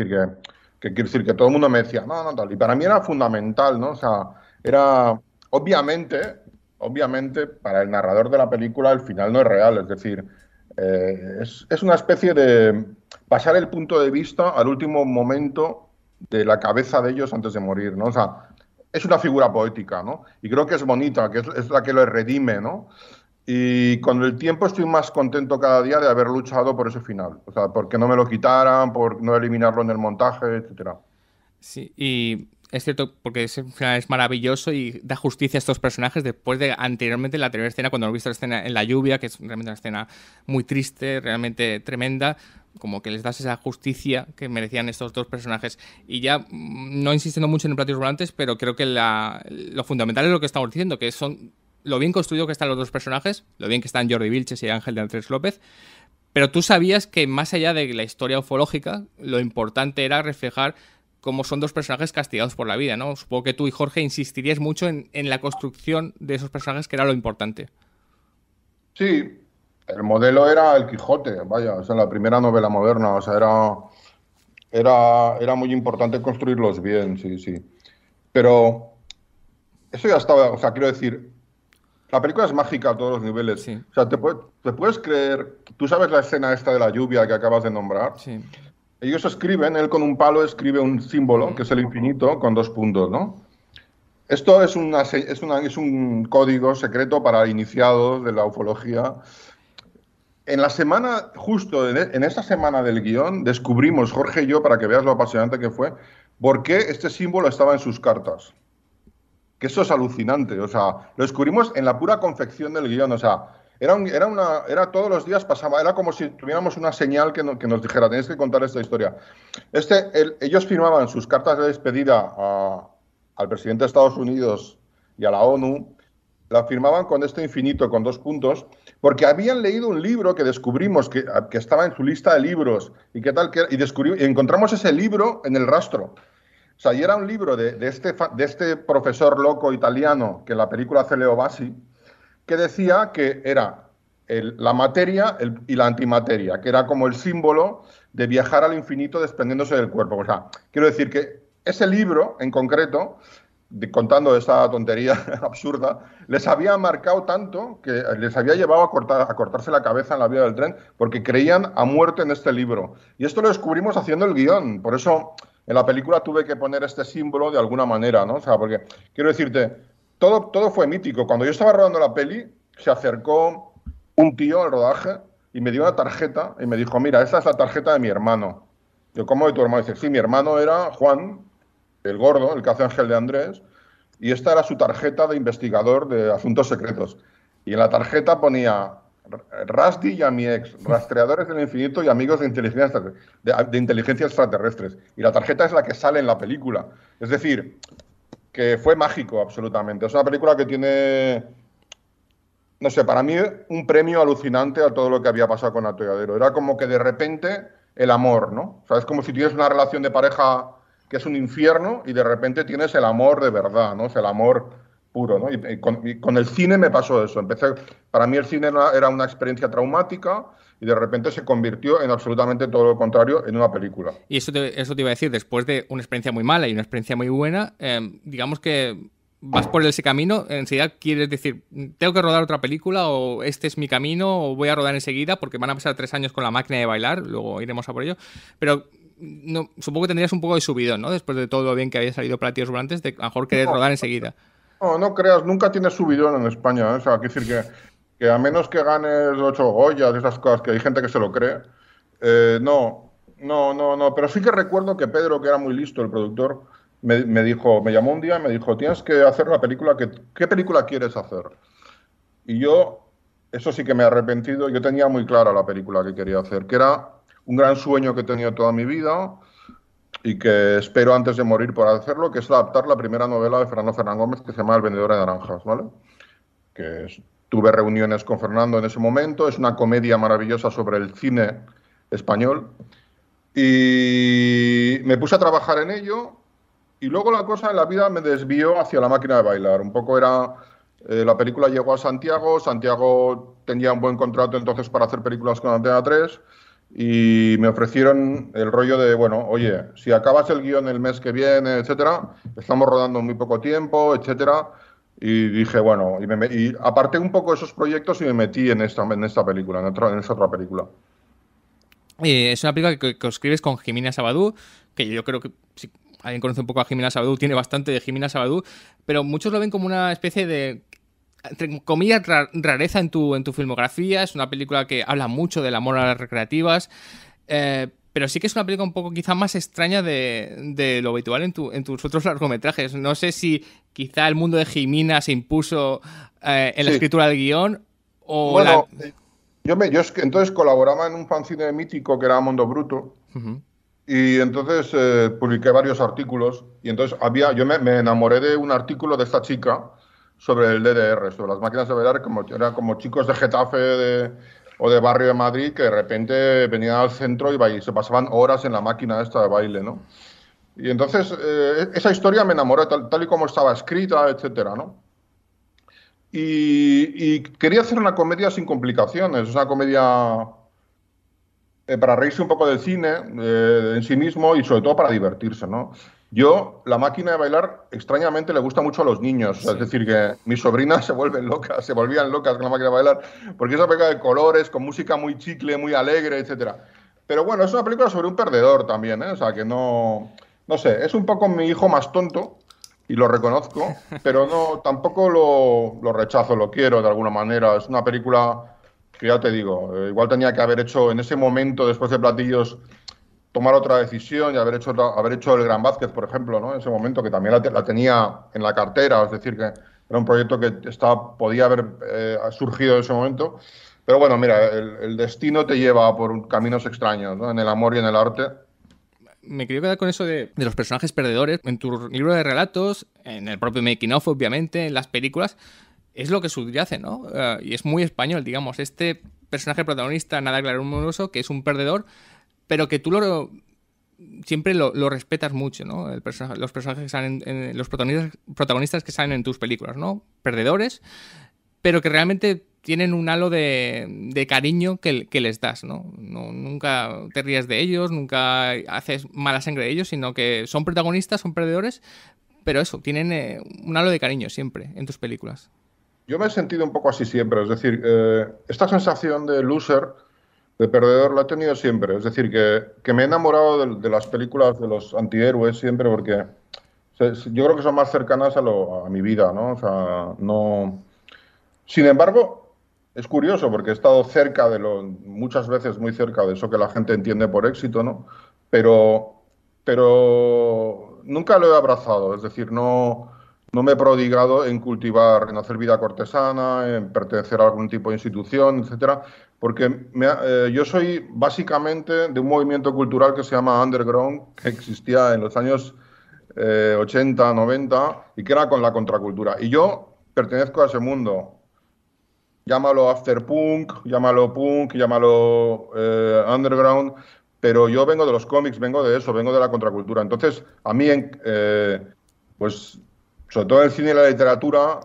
decir que todo el mundo me decía, no, tal. Y para mí era fundamental, ¿no? O sea, era... Obviamente, para el narrador de la película, el final no es real. Es decir, es una especie de pasar el punto de vista al último momento de la cabeza de ellos antes de morir, ¿no? O sea, es una figura poética, ¿no? Y creo que es bonita, que es la que lo redime, ¿no? Y con el tiempo estoy más contento cada día de haber luchado por ese final. O sea, porque no me lo quitaran, por no eliminarlo en el montaje, etcétera. Sí, y es cierto, porque ese final es maravilloso y da justicia a estos personajes después de anteriormente, en la anterior escena, cuando hemos visto la escena en la lluvia, que es realmente una escena muy triste, realmente tremenda, como que les das esa justicia que merecían estos dos personajes. Y ya, no insistiendo mucho en el platillos volantes, pero creo que lo fundamental es lo que estamos diciendo, que son lo bien construido que están los dos personajes, lo bien que están Jordi Vilches y Ángel de Andrés López, pero tú sabías que más allá de la historia ufológica, lo importante era reflejar cómo son dos personajes castigados por la vida, ¿no? Supongo que tú y Jorge insistiríais mucho en la construcción de esos personajes, que era lo importante. Sí, el modelo era el Quijote, vaya, o sea, la primera novela moderna, o sea, era muy importante construirlos bien, sí, sí. Pero eso ya estaba, o sea, quiero decir, la película es mágica a todos los niveles. Sí, O sea, te puedes creer, tú sabes la escena esta de la lluvia que acabas de nombrar. sí. Ellos escriben, él con un palo escribe un símbolo, que es el infinito, con dos puntos, ¿no? Esto es un código secreto para iniciados de la ufología. En la semana, justo en esta semana del guión, descubrimos, Jorge y yo, para que veas lo apasionante que fue, por qué este símbolo estaba en sus cartas. Que eso es alucinante, o sea, lo descubrimos en la pura confección del guión, o sea, era todos los días pasaba, era como si tuviéramos una señal que nos dijera, tenéis que contar esta historia. Ellos firmaban sus cartas de despedida al presidente de Estados Unidos y a la ONU, la firmaban con este infinito, con dos puntos, porque habían leído un libro que descubrimos que estaba en su lista de libros y qué tal, y encontramos ese libro en el rastro. O sea, y era un libro de este profesor loco italiano que en la película hace Leo Bassi, que decía que era la materia y la antimateria, que era como el símbolo de viajar al infinito desprendiéndose del cuerpo. O sea, quiero decir que ese libro en concreto, contando esa tontería absurda, les había marcado tanto que les había llevado a cortarse la cabeza en la vía del tren porque creían a muerte en este libro. Y esto lo descubrimos haciendo el guión. Por eso en la película tuve que poner este símbolo de alguna manera, ¿no? O sea, porque quiero decirte, todo fue mítico. Cuando yo estaba rodando la peli, se acercó un tío al rodaje y me dio una tarjeta y me dijo, mira, esta es la tarjeta de mi hermano. Yo, ¿cómo de tu hermano? Dice, sí, mi hermano era Juan, el gordo, el que hace Ángel de Andrés, y esta era su tarjeta de investigador de asuntos secretos. Y en la tarjeta ponía Rusty y a mi ex, rastreadores del infinito y amigos de inteligencia extraterrestres. Y la tarjeta es la que sale en la película. Es decir, que fue mágico absolutamente. Es una película que tiene, no sé, para mí un premio alucinante a todo lo que había pasado con Atolladero. Era como que de repente el amor, ¿no? O sea, es como si tienes una relación de pareja que es un infierno y de repente tienes el amor de verdad, ¿no? Es el amor puro, ¿no? Y con el cine me pasó eso. Para mí el cine era una experiencia traumática y de repente se convirtió en absolutamente todo lo contrario en una película. Y eso te iba a decir, después de una experiencia muy mala y una experiencia muy buena, digamos que vas por ese camino, enseguida quieres decir, tengo que rodar otra película, o este es mi camino, o voy a rodar enseguida, porque van a pasar 3 años con La máquina de bailar, luego iremos a por ello, pero no, supongo que tendrías un poco de subidón, ¿no? Después de todo lo bien que había salido Platillos Volantes, de a lo mejor querer rodar enseguida. No, no creas, nunca tienes subidón en España, ¿eh? O sea, quiero decir que a menos que ganes 8 Goyas, esas cosas, que hay gente que se lo cree, no. Pero sí que recuerdo que Pedro, que era muy listo, el productor, me llamó un día y me dijo, tienes que hacer una película, ¿qué película quieres hacer? Y yo, eso sí que me he arrepentido, yo tenía muy clara la película que quería hacer, que era un gran sueño que he tenido toda mi vida y que espero antes de morir por hacerlo, que es adaptar la primera novela de Fernando Fernán Gómez que se llama El vendedor de naranjas, ¿vale? Tuve reuniones con Fernando en ese momento, es una comedia maravillosa sobre el cine español y me puse a trabajar en ello y luego la cosa en la vida me desvió hacia La máquina de bailar. Un poco era, la película llegó a Santiago tenía un buen contrato entonces para hacer películas con Antena 3 y me ofrecieron el rollo de, bueno, oye, si acabas el guión el mes que viene, etcétera, estamos rodando en muy poco tiempo, etcétera. Y dije, bueno, y aparté un poco esos proyectos y me metí en esta película, en esta otra película. Es una película que escribes con Jimena Sabadú, que yo creo que si alguien conoce un poco a Jimena Sabadú, tiene bastante de Jimena Sabadú, pero muchos lo ven como una especie de entre comillas, rareza en tu filmografía. Es una película que habla mucho del amor a las recreativas, pero sí que es una película un poco quizá más extraña de lo habitual en tus otros largometrajes. No sé si quizá el mundo de Jimena se impuso en la escritura del guión o... Bueno, yo es que entonces colaboraba en un fanzine mítico que era Mondo Bruto. Uh-huh. Y entonces publiqué varios artículos y entonces yo me enamoré de un artículo de esta chica sobre el DDR, sobre las máquinas de bailar, eran como chicos de Getafe o de barrio de Madrid que de repente venían al centro y se pasaban horas en la máquina esta de baile, ¿no? Y entonces esa historia me enamoró tal y como estaba escrita, etcétera, ¿no? Y quería hacer una comedia sin complicaciones, una comedia... para reírse un poco del cine en sí mismo y sobre todo para divertirse, ¿no? La máquina de bailar, extrañamente le gusta mucho a los niños. Sí. Es decir, que mis sobrinas se volvían locas con la máquina de bailar, porque es una película de colores, con música muy chicle, muy alegre, etcétera. Pero bueno, es una película sobre un perdedor también, ¿eh? O sea, que no sé, es un poco mi hijo más tonto, y lo reconozco, pero tampoco lo rechazo, lo quiero de alguna manera. Es una película... que ya te digo, igual tenía que haber hecho en ese momento, después de Platillos, tomar otra decisión y haber hecho el Gran Vázquez, por ejemplo, ¿no? En ese momento, que también la tenía en la cartera, es decir, que era un proyecto que podía haber surgido en ese momento. Pero bueno, mira, el destino te lleva por caminos extraños, ¿no? En el amor y en el arte. Me quería quedar con eso de los personajes perdedores. En tu libro de relatos, en el propio making of, obviamente, en las películas... Es lo que subyace, ¿no? Y es muy español, digamos. Este personaje protagonista, nada glamuroso, que es un perdedor, pero que tú siempre lo respetas mucho, ¿no? Los personajes que salen, los protagonistas que salen en tus películas, ¿no? Perdedores, pero que realmente tienen un halo de cariño que les das, ¿no? Nunca te ríes de ellos, nunca haces mala sangre de ellos, sino que son protagonistas, son perdedores, pero eso, tienen un halo de cariño siempre en tus películas. Yo me he sentido un poco así siempre, es decir, esta sensación de loser, de perdedor, la he tenido siempre. Es decir, que me he enamorado de las películas de los antihéroes siempre porque yo creo que son más cercanas a mi vida, ¿no? O sea, no... Sin embargo, es curioso porque he estado muchas veces muy cerca de eso que la gente entiende por éxito, ¿no? Pero nunca lo he abrazado, es decir, no me he prodigado en en hacer vida cortesana, en pertenecer a algún tipo de institución, etcétera, porque yo soy básicamente de un movimiento cultural que se llama Underground, que existía en los años 80, 90, y que era con la contracultura. Y yo pertenezco a ese mundo. Llámalo afterpunk, llámalo punk, llámalo underground, pero yo vengo de los cómics, vengo de eso, vengo de la contracultura. Entonces, a mí, pues... sobre todo en el cine y la literatura,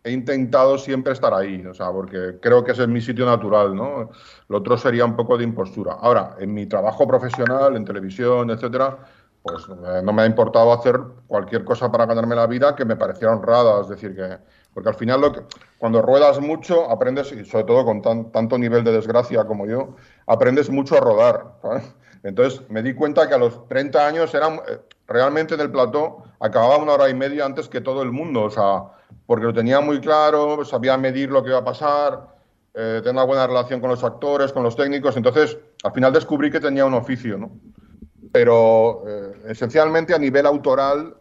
he intentado siempre estar ahí, o sea, porque creo que ese es mi sitio natural, ¿no? Lo otro sería un poco de impostura. Ahora, en mi trabajo profesional, en televisión, etcétera, pues no me ha importado hacer cualquier cosa para ganarme la vida que me pareciera honrada, es decir, porque al final cuando ruedas mucho, aprendes, y sobre todo con tanto nivel de desgracia como yo, aprendes mucho a rodar, ¿sabes? Entonces me di cuenta que a los 30 años realmente en el plató acababa 1 hora y media antes que todo el mundo, o sea, porque lo tenía muy claro, sabía medir lo que iba a pasar, tenía una buena relación con los actores, con los técnicos, entonces al final descubrí que tenía un oficio, ¿no? Pero esencialmente a nivel autoral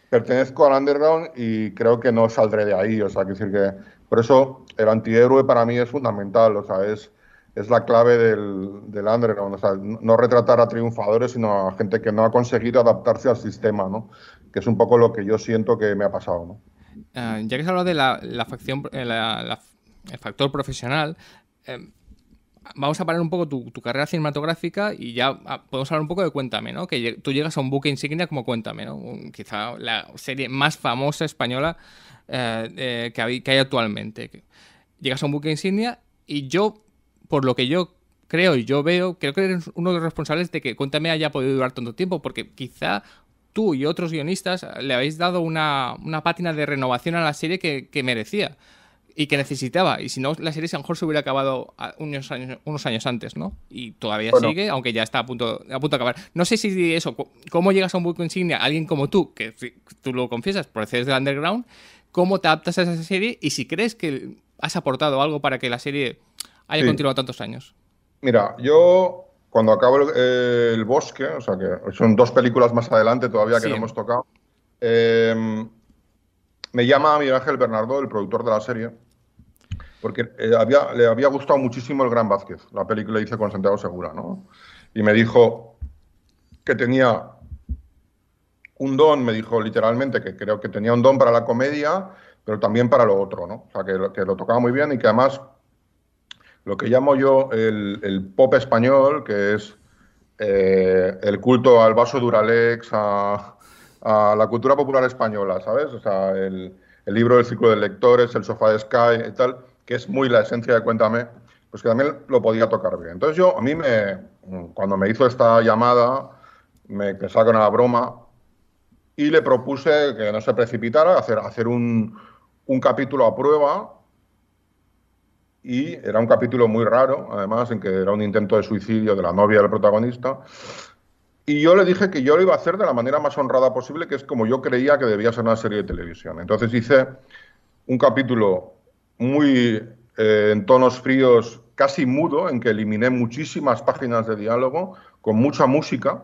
pertenezco al underground y creo que no saldré de ahí, o sea, quiero decir que por eso el antihéroe para mí es fundamental, o sea, es la clave del underground, o sea, no retratar a triunfadores, sino a gente que no ha conseguido adaptarse al sistema, ¿no? Que es un poco lo que yo siento que me ha pasado, ¿no? Ya que se ha hablado de la facción, el factor profesional, vamos a parar un poco tu carrera cinematográfica y ya podemos hablar un poco de Cuéntame, ¿no? Que tú llegas a un buque insignia como Cuéntame, ¿no? Quizá la serie más famosa española que hay actualmente. Llegas a un buque insignia y por lo que yo creo y yo veo, creo que eres uno de los responsables de que Cuéntame haya podido durar tanto tiempo, porque quizá tú y otros guionistas le habéis dado una pátina de renovación a la serie que merecía y que necesitaba. Y si no, la serie a lo mejor se hubiera acabado unos años antes, ¿no? Y todavía sigue, aunque ya está a punto de acabar. No sé si eso, cómo llegas a un buque insignia, alguien como tú, que tú lo confiesas, procedes del underground, cómo te adaptas a esa serie y si crees que has aportado algo para que la serie haya continuado tantos años. Mira, yo cuando acabo el Bosque, o sea que son 2 películas más adelante todavía que no hemos tocado, me llama Miguel Ángel Bernardo, el productor de la serie, porque le había gustado muchísimo El Gran Vázquez, la película que hice con Santiago Segura, ¿no? Y me dijo que tenía un don, me dijo literalmente, que creo que tenía un don para la comedia, pero también para lo otro, ¿no? O sea, que lo tocaba muy bien y que además lo que llamo yo el pop español, que es el culto al vaso Duralex, a la cultura popular española, ¿sabes? O sea, el libro del círculo de lectores, el sofá de Sky y tal, que es muy la esencia de Cuéntame, pues que también lo podía tocar bien. Entonces cuando me hizo esta llamada, me pensaba que era una broma y le propuse que no se precipitara, hacer un capítulo a prueba. Y era un capítulo muy raro, además, en que era un intento de suicidio de la novia del protagonista. Y yo le dije que yo lo iba a hacer de la manera más honrada posible, que es como yo creía que debía ser una serie de televisión. Entonces hice un capítulo muy en tonos fríos, casi mudo, en que eliminé muchísimas páginas de diálogo, con mucha música,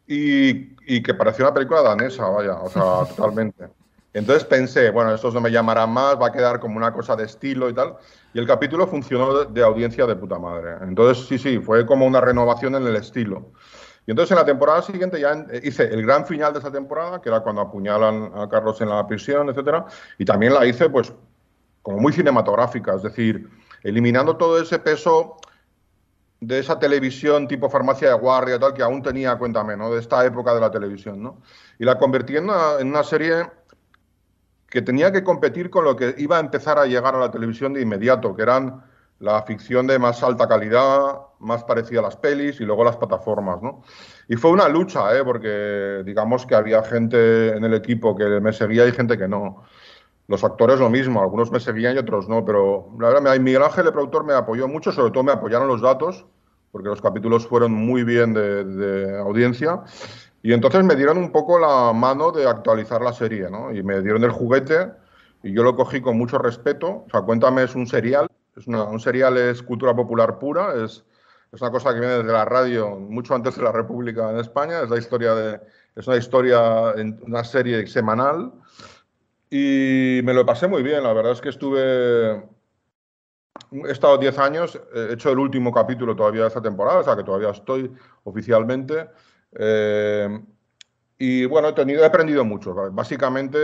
y que parecía una película danesa, vaya, o sea, totalmente. Entonces pensé, bueno, estos no me llamarán más, va a quedar como una cosa de estilo y tal. Y el capítulo funcionó de audiencia de puta madre. Entonces, sí, fue como una renovación en el estilo. Y entonces en la temporada siguiente ya hice el gran final de esa temporada, que era cuando apuñalan a Carlos en la prisión, etcétera. Y también la hice, pues, como muy cinematográfica, es decir, eliminando todo ese peso de esa televisión tipo Farmacia de Guardia, tal, que aún tenía, Cuéntame, ¿no? De esta época de la televisión, ¿no? Y la convertí en una serie que tenía que competir con lo que iba a empezar a llegar a la televisión de inmediato, que eran la ficción de más alta calidad, más parecida a las pelis y luego las plataformas, ¿no? Y fue una lucha, porque digamos que había gente en el equipo que me seguía y gente que no. Los actores lo mismo, algunos me seguían y otros no, pero la verdad, Miguel Ángel, el productor, me apoyó mucho, sobre todo me apoyaron los datos, porque los capítulos fueron muy bien de audiencia. Y entonces me dieron un poco la mano de actualizar la serie, ¿no? Y me dieron el juguete y yo lo cogí con mucho respeto. O sea, Cuéntame es un serial, un serial es cultura popular pura, es una cosa que viene desde la radio mucho antes de la República en España, es una historia, una serie semanal y me lo pasé muy bien. La verdad es que he estado 10 años, he hecho el último capítulo todavía de esta temporada, o sea que todavía estoy oficialmente. Y bueno, he aprendido mucho. Básicamente,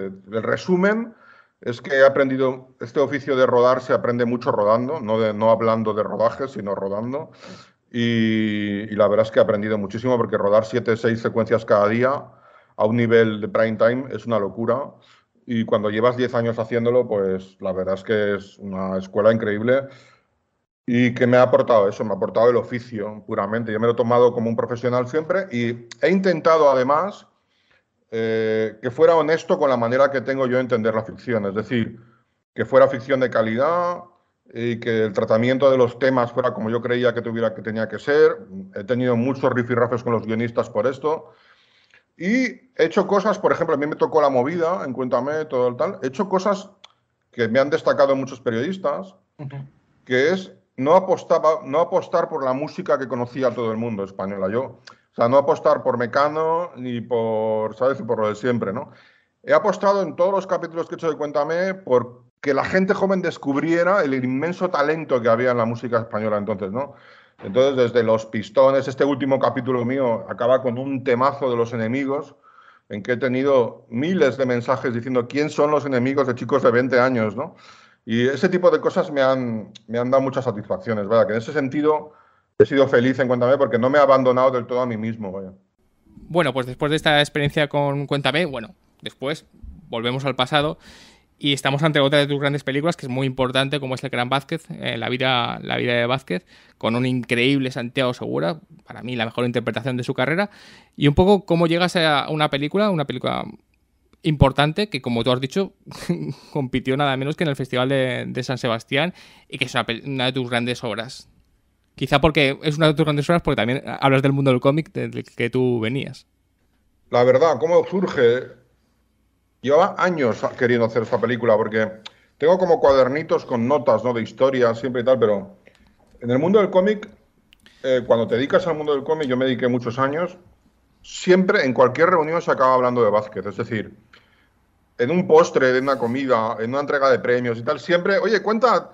el resumen es que he aprendido, este oficio de rodar se aprende mucho rodando, no hablando de rodajes, sino rodando. Y la verdad es que he aprendido muchísimo porque rodar 7, 6 secuencias cada día a un nivel de prime time es una locura. Y cuando llevas 10 años haciéndolo, pues la verdad es que es una escuela increíble. Y que me ha aportado eso, me ha aportado el oficio puramente. Yo me lo he tomado como un profesional siempre y he intentado además que fuera honesto con la manera que tengo yo de entender la ficción. Es decir, que fuera ficción de calidad y que el tratamiento de los temas fuera como yo creía que tenía que ser. He tenido muchos rifirrafes con los guionistas por esto. Y he hecho cosas, por ejemplo, a mí me tocó La Movida, en Cuéntame, todo el tal. He hecho cosas que me han destacado muchos periodistas, que es no apostar por la música que conocía todo el mundo española. O sea, no apostar por Mecano ni por, ¿sabes? Por lo de siempre, ¿no? He apostado en todos los capítulos que he hecho de Cuéntame por que la gente joven descubriera el inmenso talento que había en la música española entonces, ¿no? Entonces, desde Los Pistones, este último capítulo mío acaba con un temazo de Los Enemigos, en que he tenido miles de mensajes diciendo quién son los enemigos de chicos de 20 años, ¿no? Y ese tipo de cosas me han dado muchas satisfacciones, ¿verdad? Que en ese sentido he sido feliz en Cuéntame porque no me he abandonado del todo a mí mismo, vaya. Bueno, pues después de esta experiencia con Cuéntame, después volvemos al pasado y estamos ante otra de tus grandes películas que es muy importante, como es El Gran Vázquez, la vida de Vázquez, con un increíble Santiago Segura, para mí la mejor interpretación de su carrera, y un poco cómo llegas a una película importante que, como tú has dicho, compitió nada menos que en el Festival de San Sebastián y que es una de tus grandes obras. Quizá porque es una de tus grandes obras porque también hablas del mundo del cómic del que tú venías. La verdad, ¿cómo surge? Llevaba años queriendo hacer esta película porque tengo como cuadernitos con notas, ¿no? De historias siempre y tal, pero en el mundo del cómic, cuando te dedicas al mundo del cómic, yo me dediqué muchos años, siempre en cualquier reunión se acaba hablando de Vázquez. Es decir, en un postre, de una comida, en una entrega de premios y tal, siempre, oye, cuenta,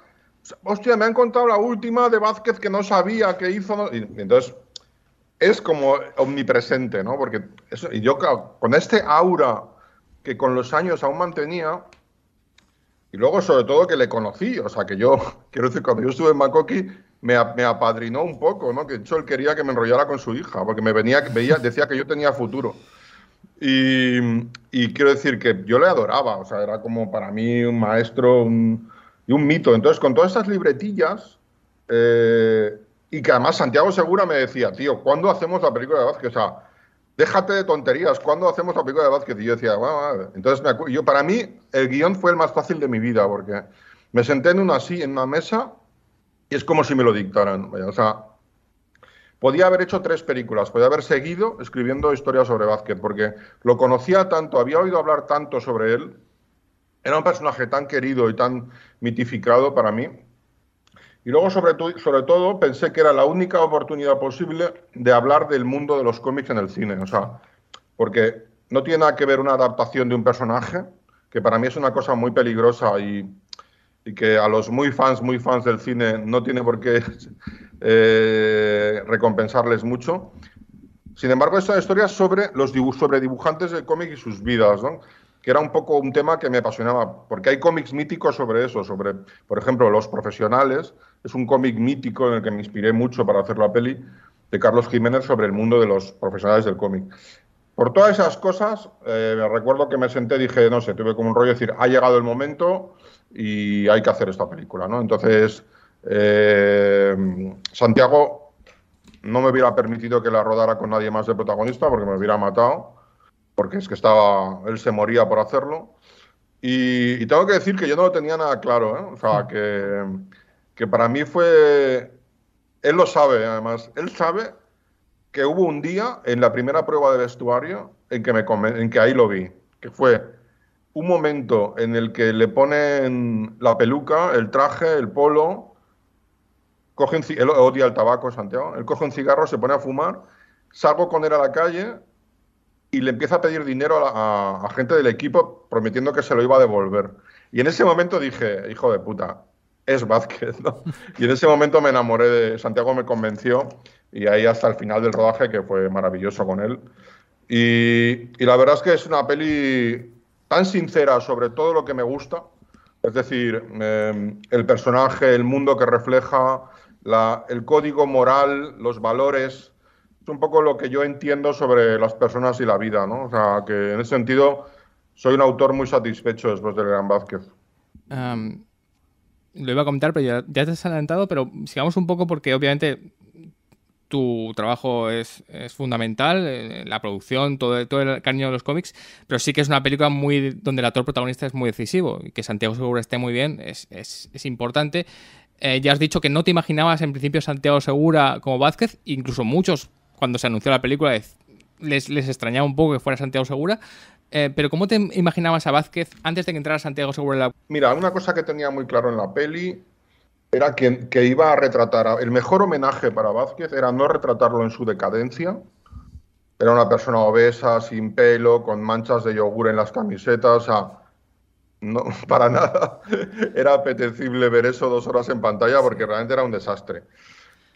hostia, me han contado la última de Vázquez que no sabía que hizo. ¿No? Y entonces, es como omnipresente, ¿no? Porque eso, y yo con este aura que con los años aún mantenía, y luego sobre todo que le conocí, o sea, que yo, quiero decir, cuando yo estuve en Makoki, me apadrinó un poco, ¿no? Que de hecho él quería que me enrollara con su hija, porque decía que yo tenía futuro. Y, y quiero decir que yo le adoraba, o sea, era como para mí un maestro y un mito. Entonces, con todas estas libretillas, y que además Santiago Segura me decía, tío, ¿cuándo hacemos la película de Vázquez? O sea, déjate de tonterías, ¿cuándo hacemos la película de Vázquez? Y yo decía, bueno, vale. Entonces, para mí, el guión fue el más fácil de mi vida, porque me senté en una mesa, y es como si me lo dictaran. Vaya, o sea, podía haber hecho 3 películas, podía haber seguido escribiendo historias sobre Vázquez, porque lo conocía tanto, había oído hablar tanto sobre él, era un personaje tan querido y tan mitificado para mí. Y luego, sobre todo, pensé que era la única oportunidad posible de hablar del mundo de los cómics en el cine. O sea, porque no tiene nada que ver una adaptación de un personaje, que para mí es una cosa muy peligrosa y que a los muy fans del cine no tiene por qué recompensarles mucho. Sin embargo, esta historia es sobre sobre dibujantes de cómic y sus vidas, ¿no? Que era un poco un tema que me apasionaba, porque hay cómics míticos sobre eso, sobre, por ejemplo, Los Profesionales, es un cómic mítico en el que me inspiré mucho para hacer la peli, de Carlos Jiménez, sobre el mundo de los profesionales del cómic. Por todas esas cosas, me recuerdo que me senté y dije, no sé, tuve como un rollo de decir, ha llegado el momento y hay que hacer esta película, ¿no? Entonces, Santiago no me hubiera permitido que la rodara con nadie más de protagonista porque me hubiera matado, porque es que él se moría por hacerlo. Y tengo que decir que yo no lo tenía nada claro, ¿eh? O sea, que para mí fue... Él lo sabe, además. Él sabe que hubo un día en la primera prueba de vestuario en que ahí lo vi, que fue un momento en el que le ponen la peluca, el traje, el polo, él odia el tabaco, Santiago, él coge un cigarro, se pone a fumar, salgo con él a la calle y le empieza a pedir dinero a gente del equipo prometiendo que se lo iba a devolver. Y en ese momento dije, hijo de puta, es Vázquez, ¿no? Y en ese momento me enamoré de Santiago, me convenció, y ahí hasta el final del rodaje, que fue maravilloso con él. Y la verdad es que es una peli tan sincera sobre todo lo que me gusta, es decir, el personaje, el mundo que refleja, el código moral, los valores, es un poco lo que yo entiendo sobre las personas y la vida, ¿no? O sea, que en ese sentido soy un autor muy satisfecho después del Gran Vázquez. Lo iba a comentar, pero ya te has adelantado, pero sigamos un poco porque obviamente tu trabajo es fundamental, la producción, todo el cariño de los cómics, pero sí que es una película donde el actor protagonista es muy decisivo y que Santiago Segura esté muy bien es importante. Ya has dicho que no te imaginabas en principio Santiago Segura como Vázquez, incluso muchos cuando se anunció la película les extrañaba un poco que fuera Santiago Segura, pero ¿cómo te imaginabas a Vázquez antes de que entrara Santiago Segura en la... Mira, una cosa que tenía muy claro en la peli era que iba a retratar... el mejor homenaje para Vázquez era no retratarlo en su decadencia. Era una persona obesa, sin pelo, con manchas de yogur en las camisetas, o sea, no, para nada era apetecible ver eso 2 horas en pantalla porque realmente era un desastre.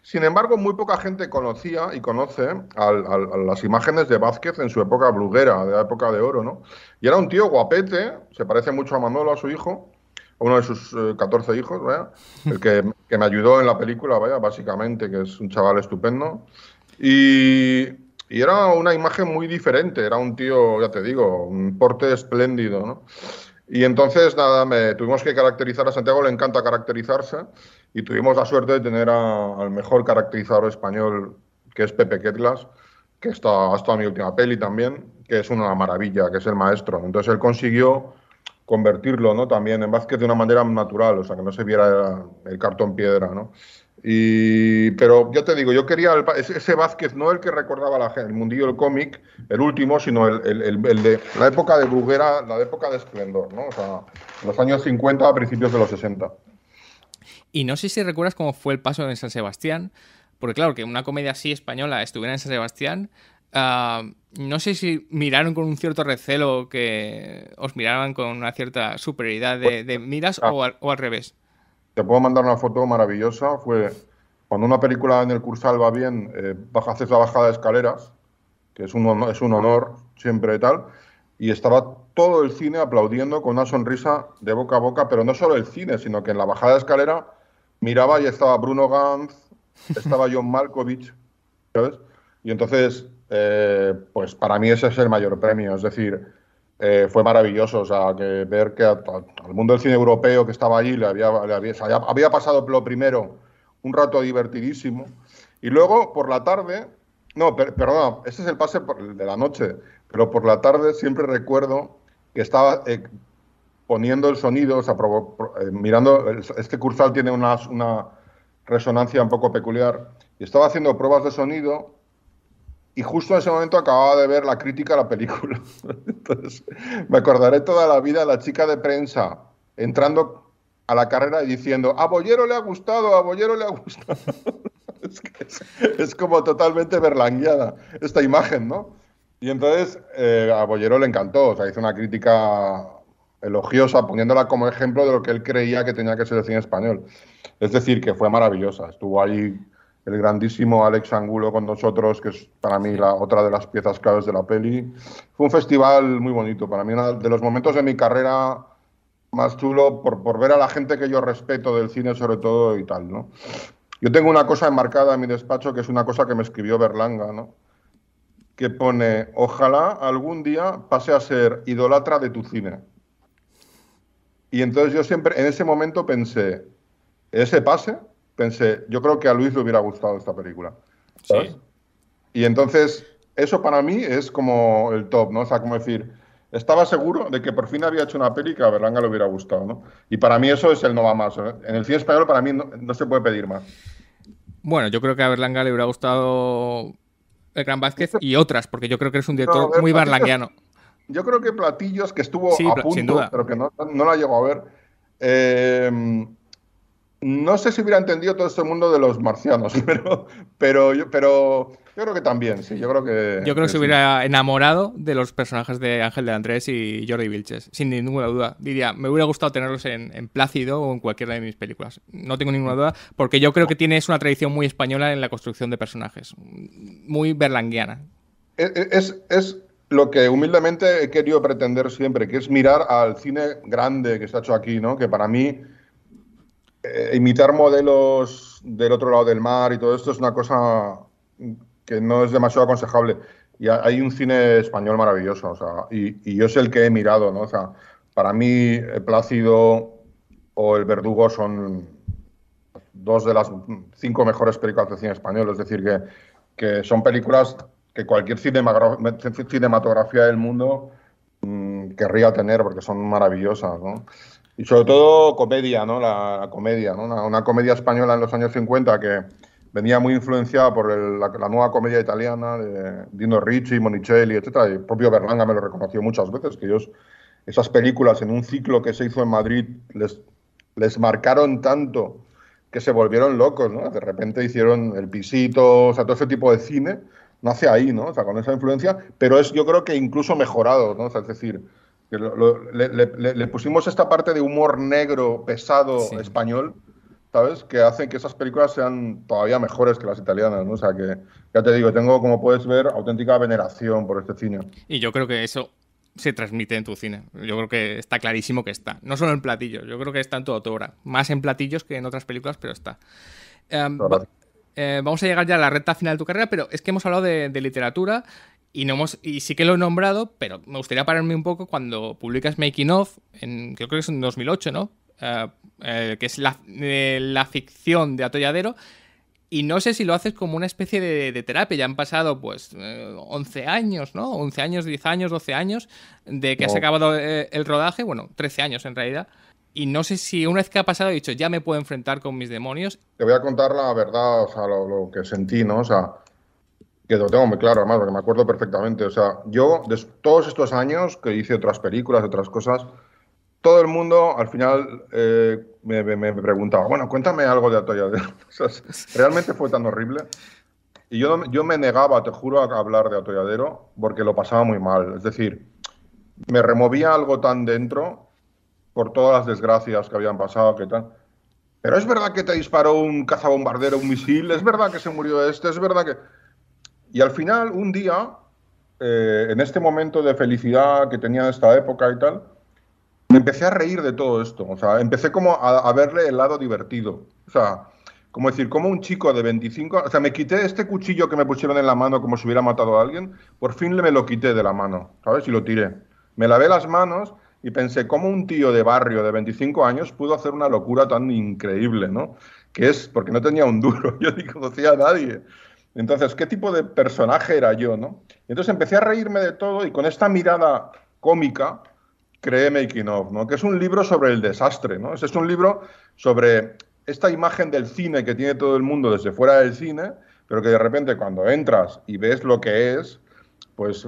Sin embargo, muy poca gente conocía y conoce a las imágenes de Vázquez en su época bluguera, de la época de oro, ¿no? Y era un tío guapete, se parece mucho a Manolo, a su hijo, a uno de sus 14 hijos, ¿vaya? El que me ayudó en la película, vaya, básicamente, que es un chaval estupendo. Y era una imagen muy diferente, era un tío, ya te digo, un porte espléndido, ¿no? Y entonces, nada, tuvimos que caracterizar, a Santiago le encanta caracterizarse, y tuvimos la suerte de tener al mejor caracterizador español, que es Pepe Quetglas, que ha estado en mi última peli también, que es una maravilla, que es el maestro. Entonces él consiguió convertirlo, ¿no?, también en Vázquez de una manera natural, o sea, que no se viera el cartón piedra, ¿no? Pero ya te digo, yo quería ese Vázquez, no el que recordaba el mundillo del cómic, el último, sino el de la época de Bruguera, la época de esplendor, ¿no? O sea, los años 50 a principios de los 60. Y no sé si recuerdas cómo fue el paso en San Sebastián, porque claro, que una comedia así española estuviera en San Sebastián, no sé si miraron con un cierto recelo, que os miraban con una cierta superioridad de miras o al revés. Te puedo mandar una foto maravillosa. Fue cuando una película en el Cursal va bien, haces la bajada de escaleras, que es es un honor siempre y tal, y estaba todo el cine aplaudiendo con una sonrisa de boca a boca, pero no solo el cine, sino que en la bajada de escalera miraba y estaba Bruno Ganz, estaba John Malkovich, ¿sabes? Y entonces, pues para mí ese es el mayor premio, es decir, fue maravilloso, o sea, que ver que al mundo del cine europeo que estaba allí había pasado lo primero un rato divertidísimo, y luego por la tarde, no, perdón, ese es el pase de la noche, pero por la tarde siempre recuerdo que estaba poniendo el sonido, o sea, mirando, este Cursal tiene una resonancia un poco peculiar, y estaba haciendo pruebas de sonido. Y justo en ese momento acababa de ver la crítica a la película. Entonces, me acordaré toda la vida la chica de prensa entrando a la carrera y diciendo: a Bollero le ha gustado, a Bollero le ha gustado. Es como totalmente berlangueada esta imagen, ¿no? Y entonces a Bollero le encantó, o sea, hizo una crítica elogiosa, poniéndola como ejemplo de lo que él creía que tenía que ser el cine español. Es decir, que fue maravillosa. Estuvo ahí el grandísimo Alex Angulo con nosotros, que es para mí otra de las piezas claves de la peli. Fue un festival muy bonito, para mí uno de los momentos de mi carrera más chulo, por ver a la gente que yo respeto del cine sobre todo y tal, ¿no? Yo tengo una cosa enmarcada en mi despacho, que es una cosa que me escribió Berlanga, ¿no? Que pone: ojalá algún día pase a ser idolatra de tu cine. Y entonces yo siempre, en ese momento pensé, yo creo que a Luis le hubiera gustado esta película, ¿sabes? Sí. Y entonces, eso para mí es como el top, ¿no? O sea, como decir, estaba seguro de que por fin había hecho una peli que a Berlanga le hubiera gustado, ¿no? Y para mí eso es el no va más, ¿eh? En el cine español para mí no se puede pedir más. Bueno, yo creo que a Berlanga le hubiera gustado El Gran Vázquez y otras, porque yo creo que es un director muy berlanguiano. Yo creo que Platillos, que estuvo Sí, a sin punto, duda. pero que no la llegó a ver. No sé si hubiera entendido todo este mundo de los marcianos, pero yo creo que también, sí, yo creo Yo creo que se sí. hubiera enamorado de los personajes de Ángel de Andrés y Jordi Vilches, sin ninguna duda. Diría, me hubiera gustado tenerlos en Plácido o en cualquiera de mis películas. No tengo ninguna duda, porque yo creo que tienes una tradición muy española en la construcción de personajes, muy berlanguiana. Es lo que humildemente he querido pretender siempre, que es mirar al cine grande que se ha hecho aquí, ¿no? Que para mí imitar modelos del otro lado del mar y todo esto es una cosa que no es demasiado aconsejable. Y hay un cine español maravilloso, o sea, y yo es el que he mirado, ¿no? O sea, para mí Plácido o El Verdugo son dos de las 5 mejores películas de cine español, es decir, que son películas que cualquier cinematografía del mundo querría tener porque son maravillosas, ¿no? Y sobre todo comedia, ¿no? La comedia, ¿no? Una comedia española en los años 50 que venía muy influenciada por la nueva comedia italiana de Dino Ricci, Monicelli, etcétera. Y el propio Berlanga me lo reconoció muchas veces, que esas películas en un ciclo que se hizo en Madrid les marcaron tanto que se volvieron locos, ¿no? De repente hicieron El Pisito, o sea, todo ese tipo de cine nace ahí, ¿no? O sea, con esa influencia, pero yo creo que incluso mejorado, ¿no? O sea, es decir, que le pusimos esta parte de humor negro, pesado, Sí. español, ¿sabes? Que hace que esas películas sean todavía mejores que las italianas, ¿no? O sea, que ya te digo, tengo, como puedes ver, auténtica veneración por este cine. Y yo creo que eso se transmite en tu cine. Yo creo que está clarísimo que está. No solo en Platillos, yo creo que está en toda tu obra. Más en Platillos que en otras películas, pero está. Vamos a llegar ya a la recta final de tu carrera, pero es que hemos hablado de literatura y sí que lo he nombrado, pero me gustaría pararme un poco cuando publicas Making Of, creo que es en 2008, ¿no? Que es la ficción de Atolladero. Y no sé si lo haces como una especie de terapia. Ya han pasado, pues, 11 años, ¿no? 11 años, 10 años, 12 años de que has acabado el rodaje. Bueno, 13 años en realidad. y no sé si una vez que ha pasado he dicho, ya me puedo enfrentar con mis demonios. Te voy a contar la verdad, o sea, lo que sentí, ¿no? O sea, que lo tengo muy claro, además, porque me acuerdo perfectamente. O sea, yo, de todos estos años que hice otras películas, otras cosas, todo el mundo al final me preguntaba, bueno, cuéntame algo de Atolladero. O sea, realmente fue tan horrible. Y yo me negaba, te juro, a hablar de Atolladero porque lo pasaba muy mal. Es decir, me removía algo tan dentro por todas las desgracias que habían pasado, que tal. Pero es verdad que te disparó un cazabombardero, un misil, es verdad que se murió este, es verdad que... Y al final, un día, en este momento de felicidad que tenía en esta época y tal, me empecé a reír de todo esto. O sea, empecé como a verle el lado divertido. O sea, como decir, como un chico de 25... O sea, me quité este cuchillo que me pusieron en la mano como si hubiera matado a alguien, por fin me lo quité de la mano, ¿sabes? Y lo tiré. Me lavé las manos y pensé, ¿cómo un tío de barrio de 25 años pudo hacer una locura tan increíble, ¿no? Que es porque no tenía un duro, yo ni conocía a nadie. Entonces, ¿qué tipo de personaje era yo, no? Y entonces empecé a reírme de todo y con esta mirada cómica creé Making of, ¿no? Que es un libro sobre el desastre, ¿no? Es un libro sobre esta imagen del cine que tiene todo el mundo desde fuera del cine, pero que de repente cuando entras y ves lo que es, pues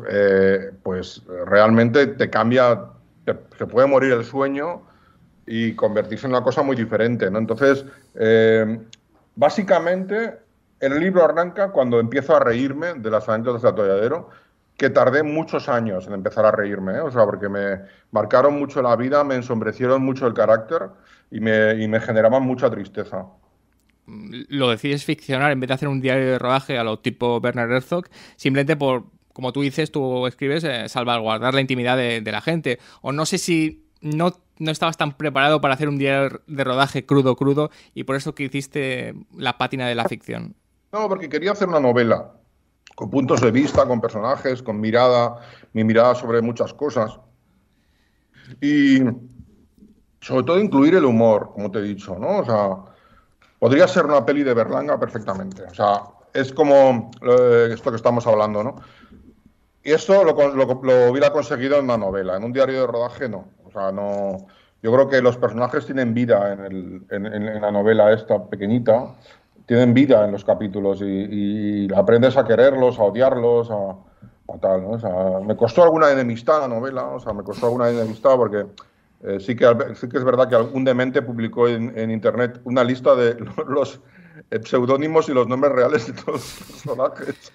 realmente te cambia, se puede morir el sueño y convertirse en una cosa muy diferente, ¿no? Entonces, básicamente, el libro arranca cuando empiezo a reírme de las anécdotas de Atolladero, que tardé muchos años en empezar a reírme, ¿eh? O sea, porque me marcaron mucho la vida, me ensombrecieron mucho el carácter y me generaban mucha tristeza. Lo decides ficcionar en vez de hacer un diario de rodaje a lo tipo Werner Herzog, simplemente por, como tú dices, tú escribes, salvaguardar la intimidad de la gente. O no sé si no estabas tan preparado para hacer un diario de rodaje crudo y por eso que hiciste la pátina de la ficción. No, porque quería hacer una novela con puntos de vista, con personajes, con mi mirada sobre muchas cosas. Y sobre todo incluir el humor, como te he dicho, ¿no? O sea, podría ser una peli de Berlanga perfectamente. O sea, es como esto que estamos hablando, ¿no? Y esto lo hubiera conseguido en una novela. En un diario de rodaje, no. O sea, no. Yo creo que los personajes tienen vida en la novela esta pequeñita. Tienen vida en los capítulos y aprendes a quererlos, a odiarlos, a tal, ¿no? O sea, me costó alguna enemistad la novela, o sea, me costó alguna enemistad porque sí que es verdad que algún demente publicó en internet una lista de los pseudónimos y los nombres reales de todos los personajes.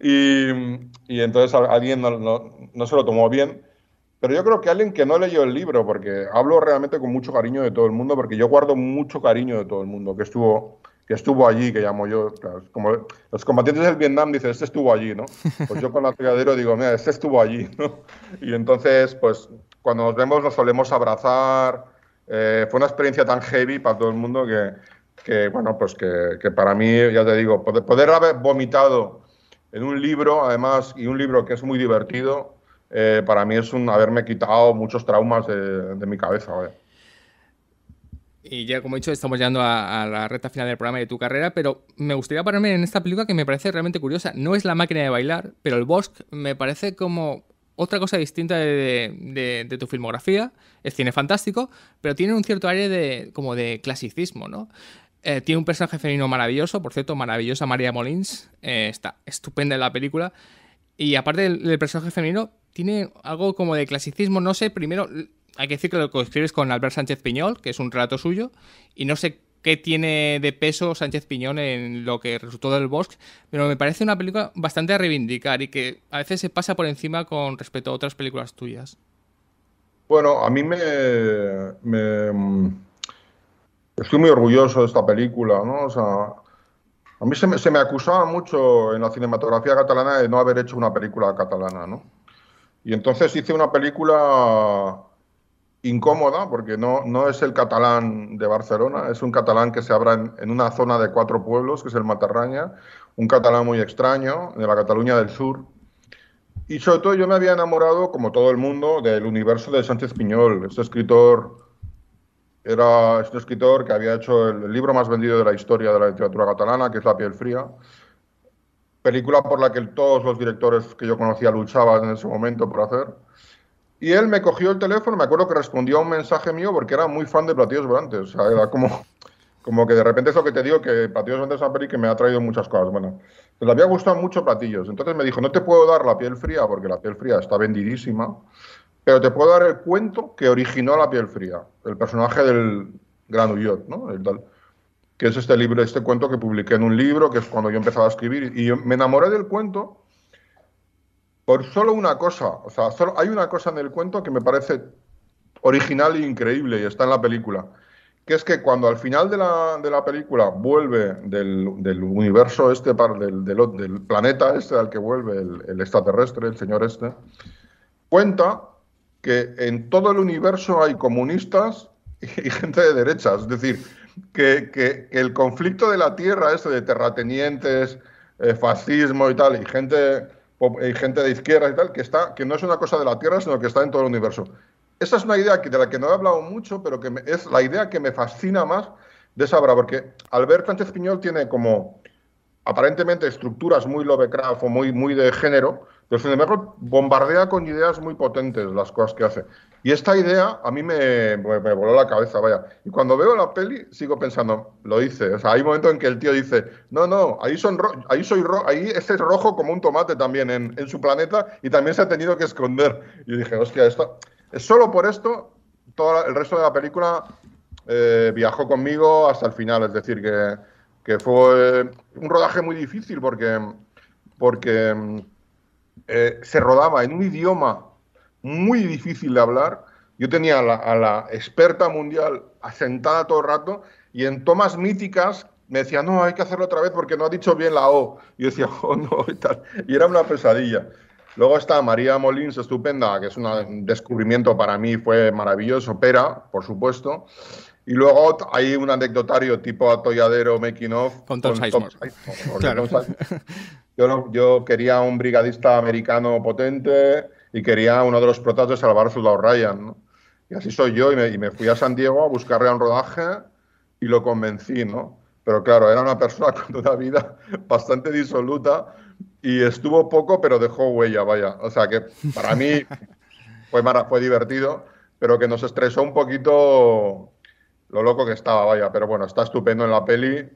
Y entonces alguien no se lo tomó bien. Pero yo creo que alguien que no leyó el libro, porque hablo realmente con mucho cariño de todo el mundo, porque yo guardo mucho cariño de todo el mundo que estuvo allí, que llamo yo. Claro, como los combatientes del Vietnam dicen, este estuvo allí, ¿no? Pues yo con Atolladero digo, mira, este estuvo allí, ¿no? Y entonces, pues, cuando nos vemos nos solemos abrazar. Fue una experiencia tan heavy para todo el mundo bueno, pues que para mí, ya te digo, poder haber vomitado en un libro, además, y un libro que es muy divertido, para mí es haberme quitado muchos traumas de mi cabeza. ¿Vale? Y ya, como he dicho, estamos llegando a la recta final del programa de tu carrera, pero me gustaría pararme en esta película que me parece realmente curiosa. No es La máquina de bailar, pero El Bosque me parece como otra cosa distinta de tu filmografía. Es cine fantástico, pero tiene un cierto aire como de clasicismo, ¿no? Tiene un personaje femenino maravilloso, por cierto, maravillosa María Molins, está estupenda en la película. Y aparte del personaje femenino, tiene algo como de clasicismo, no sé, primero... Hay que decir que lo coescribes con Albert Sánchez Piñol, que es un relato suyo, y no sé qué tiene de peso Sánchez Piñol en lo que resultó del Bosque, pero me parece una película bastante a reivindicar y que a veces se pasa por encima con respecto a otras películas tuyas. Bueno, a mí estoy muy orgulloso de esta película, ¿no? O sea, a mí se me acusaba mucho en la cinematografía catalana de no haber hecho una película catalana, ¿no? Y entonces hice una película incómoda, porque no es el catalán de Barcelona, es un catalán que se habla en una zona de 4 pueblos, que es el Matarraña, un catalán muy extraño, de la Cataluña del Sur. Y sobre todo yo me había enamorado, como todo el mundo, del universo de Sánchez Piñol. Es un escritor que había hecho el libro más vendido de la historia de la literatura catalana, que es La piel fría, película por la que todos los directores que yo conocía luchaban en ese momento por hacer. Y él me cogió el teléfono, me acuerdo que respondió a un mensaje mío porque era muy fan de Platillos Volantes. O sea, era como que de repente es lo que te digo, que Platillos Volantes es una peli que me ha traído muchas cosas. Bueno, pues le había gustado mucho Platillos. Entonces me dijo, no te puedo dar La piel fría porque La piel fría está vendidísima, pero te puedo dar el cuento que originó La piel fría, el personaje del Gran Ulloa, ¿no? Que es este libro, este cuento que publiqué en un libro, que es cuando yo empezaba a escribir. Y yo me enamoré del cuento por solo una cosa. O sea, solo hay una cosa en el cuento que me parece original e increíble y está en la película, que es que cuando al final de la película vuelve del universo este, del planeta este al que vuelve el extraterrestre, el señor este, cuenta que en todo el universo hay comunistas y gente de derechas. Es decir, que el conflicto de la Tierra, este de terratenientes, fascismo y tal, y gente de izquierda y tal, que no es una cosa de la Tierra, sino que está en todo el universo. Esa es una idea de la que no he hablado mucho, pero es la idea que me fascina más de esa obra, porque Albert Sánchez Piñol tiene como aparentemente estructuras muy Lovecraft o muy de género, pero sin embargo bombardea con ideas muy potentes las cosas que hace. Y esta idea a mí me voló la cabeza, vaya. Y cuando veo la peli sigo pensando, lo hice. O sea, hay un momento en que el tío dice, no, ahí ahí ese es rojo como un tomate también en su planeta y también se ha tenido que esconder. Y dije, hostia, esto es solo por esto, todo el resto de la película viajó conmigo hasta el final. Es decir, que fue un rodaje muy difícil porque se rodaba en un idioma muy difícil de hablar. Yo tenía a la experta mundial asentada todo el rato y en tomas míticas me decía, no, hay que hacerlo otra vez porque no ha dicho bien la O. Y yo decía, oh, no, y tal. Y era una pesadilla. Luego está María Molins, estupenda, que es un descubrimiento para mí, fue maravilloso. Pera, por supuesto. Y luego hay un anecdotario tipo atolladero making of Con Tom Sizemore. Claro. Yo quería un brigadista americano potente y quería uno de los protas de Salvar al Soldado Ryan, ¿no? Y así soy yo y me fui a San Diego a buscarle a un rodaje y lo convencí, ¿no? Pero claro, era una persona con una vida bastante disoluta y estuvo poco, pero dejó huella, vaya. O sea que para mí fue divertido, pero que nos estresó un poquito lo loco que estaba, vaya. Pero bueno, está estupendo en la peli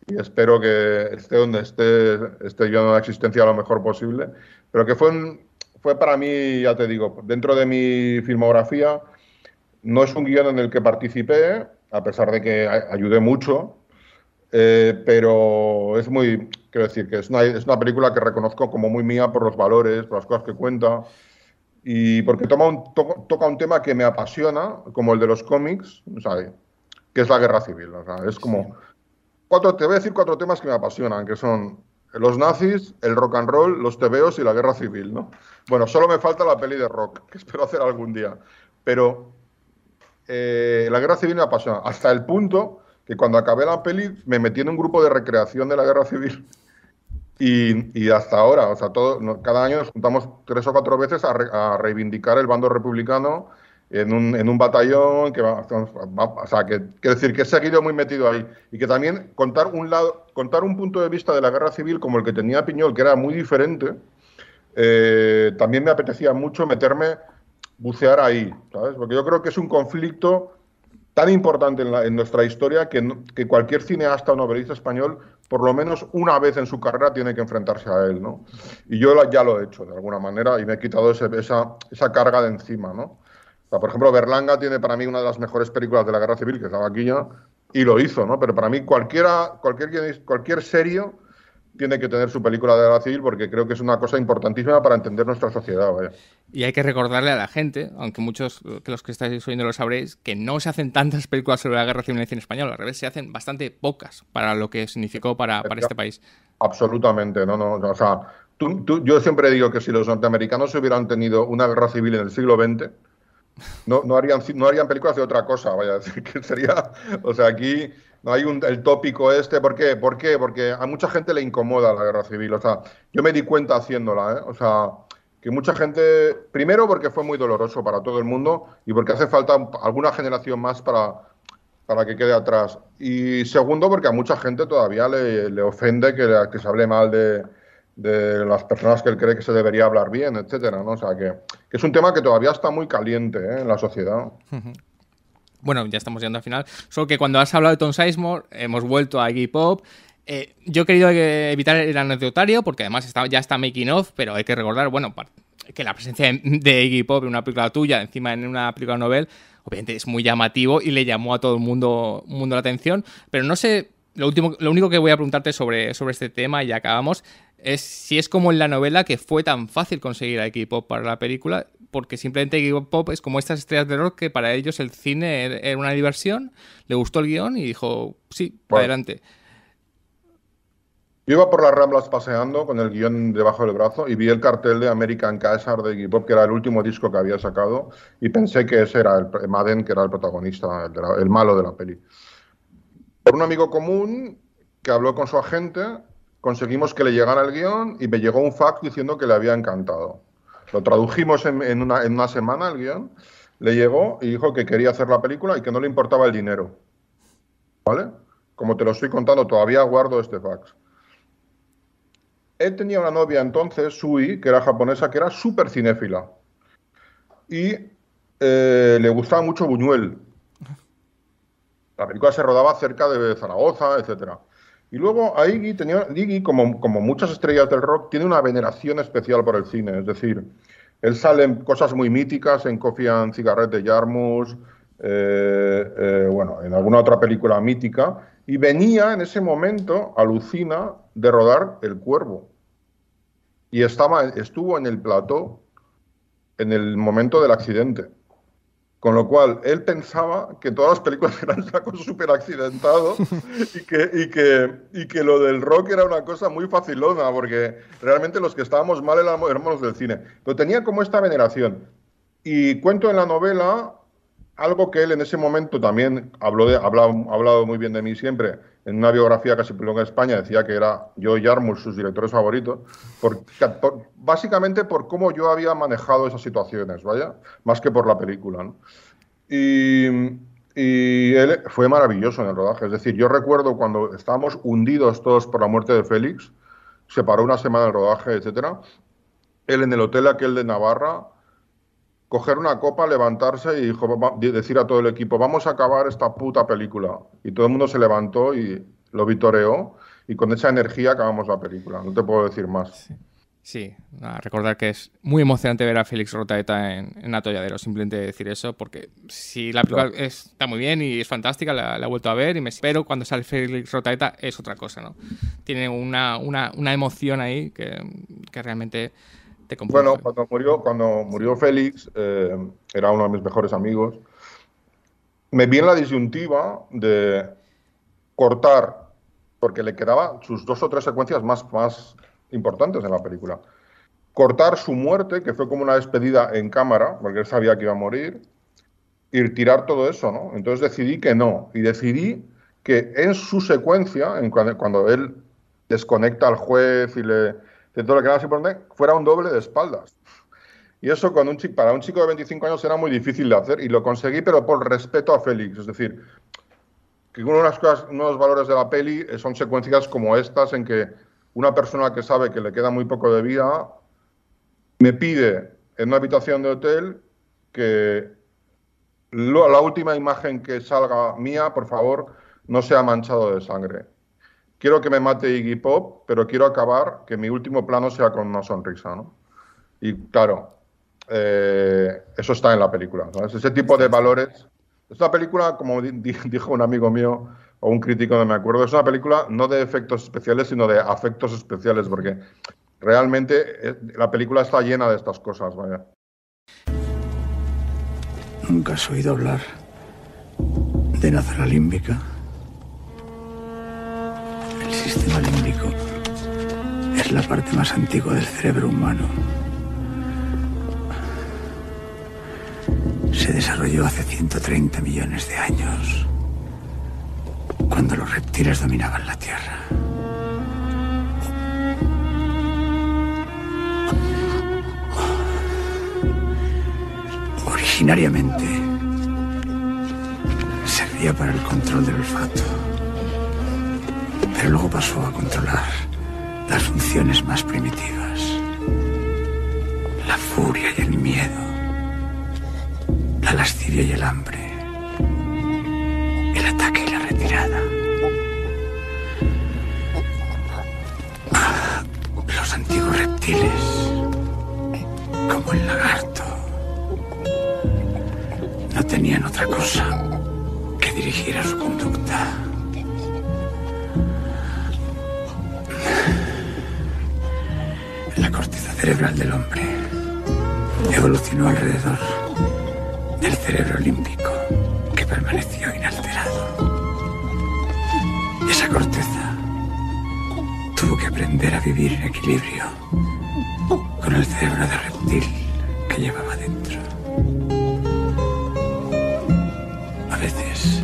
y espero que esté donde esté yo en la existencia lo mejor posible. Pero que fue para mí, ya te digo, dentro de mi filmografía, no es un guión en el que participé, a pesar de que ayudé mucho, pero quiero decir, que es una película que reconozco como muy mía por los valores, por las cosas que cuenta, y porque toca un tema que me apasiona, como el de los cómics, ¿sabes? Que es la guerra civil. O sea, es como... Te voy a decir 4 temas que me apasionan, que son los nazis, el rock and roll, los tebeos y la guerra civil, ¿no? Bueno, solo me falta la peli de rock, que espero hacer algún día. Pero la guerra civil me apasiona, hasta el punto que cuando acabé la peli me metí en un grupo de recreación de la guerra civil y hasta ahora, o sea, cada año nos juntamos 3 o 4 veces a reivindicar el bando republicano en un batallón o sea, que quiero decir que he seguido muy metido ahí y que también contar un punto de vista de la guerra civil como el que tenía Piñol, que era muy diferente, también me apetecía mucho bucear ahí, ¿sabes? Porque yo creo que es un conflicto tan importante en nuestra historia que cualquier cineasta o novelista español, por lo menos una vez en su carrera, tiene que enfrentarse a él, ¿no? Y yo ya lo he hecho, de alguna manera, y me he quitado esa carga de encima, ¿no? O sea, por ejemplo, Berlanga tiene para mí una de las mejores películas de la Guerra Civil, que es La Vaquilla, y lo hizo, ¿no? Pero para mí cualquier serio tiene que tener su película de la guerra civil porque creo que es una cosa importantísima para entender nuestra sociedad, vaya. Y hay que recordarle a la gente, aunque muchos de los que estáis oyendo lo sabréis, que no se hacen tantas películas sobre la guerra civil en el cine español, al revés, se hacen bastante pocas para lo que significó para este país. Absolutamente, no, o sea, yo siempre digo que si los norteamericanos hubieran tenido una guerra civil en el siglo XX, no harían películas de otra cosa, vaya a decir, que sería, o sea, aquí no hay el tópico este, ¿por qué? Porque a mucha gente le incomoda la guerra civil, o sea, yo me di cuenta haciéndola, o sea, que mucha gente, primero porque fue muy doloroso para todo el mundo y porque hace falta alguna generación más para que quede atrás, y segundo porque a mucha gente todavía le ofende que se hable mal de las personas que él cree que se debería hablar bien, etcétera, ¿no? O sea, que es un tema que todavía está muy caliente, ¿eh?, en la sociedad. Bueno, ya estamos llegando al final. Solo que cuando has hablado de Tom Sizemore, hemos vuelto a Iggy Pop. Yo he querido evitar el anecdotario, porque además ya está making of, pero hay que recordar, bueno, que la presencia de Iggy Pop en una película tuya, encima en una película novel, obviamente es muy llamativo y le llamó a todo el mundo la atención. Pero no sé, lo único que voy a preguntarte sobre este tema, y ya acabamos, es si es como en la novela, que fue tan fácil conseguir a Iggy Pop para la película, porque simplemente Iggy Pop es como estas estrellas de rock que para ellos el cine era una diversión, le gustó el guión y dijo, sí, Bueno, adelante. yo iba por las Ramblas paseando con el guión debajo del brazo y vi el cartel de American Caesar de Iggy Pop, que era el último disco que había sacado, y pensé que ese era el Madden, que era el protagonista, el malo de la peli. Por un amigo común que habló con su agente, conseguimos que le llegara el guión y me llegó un fax diciendo que le había encantado. Lo tradujimos en una semana el guión, le llegó y dijo que quería hacer la película y que no le importaba el dinero. ¿Vale? Como te lo estoy contando, todavía guardo este fax. Él tenía una novia entonces, Sui, que era japonesa, que era súper cinéfila. Y le gustaba mucho Buñuel. La película se rodaba cerca de Zaragoza, etcétera. Y luego a Iggy, como muchas estrellas del rock, tiene una veneración especial por el cine. Es decir, él sale en cosas muy míticas, en Coffee and Cigarette de Jarmusch, bueno, en alguna otra película mítica, y venía en ese momento, alucina, de rodar El Cuervo. Y estuvo en el plató en el momento del accidente. Con lo cual, él pensaba que todas las películas eran una cosa súper accidentado y que lo del rock era una cosa muy facilona, porque realmente los que estábamos mal éramos los del cine. Pero tenía como esta veneración. Y cuento en la novela algo que él en ese momento también ha hablado muy bien de mí siempre. En una biografía que se publicó en España decía que era yo y Jarmusch sus directores favoritos, básicamente por cómo yo había manejado esas situaciones, ¿vaya? Más que por la película, ¿no? Y él fue maravilloso en el rodaje. Es decir, yo recuerdo cuando estábamos hundidos todos por la muerte de Félix, se paró una semana el rodaje, etcétera. Él en el hotel aquel de Navarra, coger una copa, levantarse y decir a todo el equipo, vamos a acabar esta puta película. Y todo el mundo se levantó y lo vitoreó, y con esa energía acabamos la película. No te puedo decir más. Sí. Recordar que es muy emocionante ver a Félix Rotaeta en Atolladero, simplemente decir eso, porque si la película está muy bien y es fantástica, la he vuelto a ver, pero cuando sale Félix Rotaeta es otra cosa, ¿no? Tiene una emoción ahí que realmente... Bueno, cuando murió Félix, era uno de mis mejores amigos, me vi en la disyuntiva de cortar, porque le quedaban sus 2 o 3 secuencias más importantes en la película. Cortar su muerte, que fue como una despedida en cámara, porque él sabía que iba a morir, y tirar todo eso, ¿no? Entonces decidí que no, y decidí que en su secuencia, cuando él desconecta al juez y le... de todo lo que era más importante, fuera un doble de espaldas. Y eso para un chico de 25 años era muy difícil de hacer, y lo conseguí, pero por respeto a Félix. Es decir, que uno de los valores de la peli son secuencias como estas, en que una persona que sabe que le queda muy poco de vida me pide en una habitación de hotel que la última imagen que salga mía, por favor, no sea manchado de sangre. Quiero que me mate Iggy Pop, pero quiero acabar que mi último plano sea con una sonrisa, ¿no? Y claro, eso está en la película, ¿sabes? Ese tipo de valores. Es una película, como dijo un amigo mío, o un crítico, no me acuerdo, es una película no de efectos especiales, sino de afectos especiales, porque realmente la película está llena de estas cosas, vaya. ¿Nunca has oído hablar de la zona límbica? El sistema límbico es la parte más antigua del cerebro humano. Se desarrolló hace 130 millones de años, cuando los reptiles dominaban la Tierra. Originariamente servía para el control del olfato, pero luego pasó a controlar las funciones más primitivas, la furia y el miedo, la lascivia y el hambre, el ataque y la retirada. Los antiguos reptiles, como el lagarto, no tenían otra cosa que dirigir a su conducta. La corteza cerebral del hombre evolucionó alrededor del cerebro límbico, que permaneció inalterado. Esa corteza tuvo que aprender a vivir en equilibrio con el cerebro de reptil que llevaba dentro. A veces,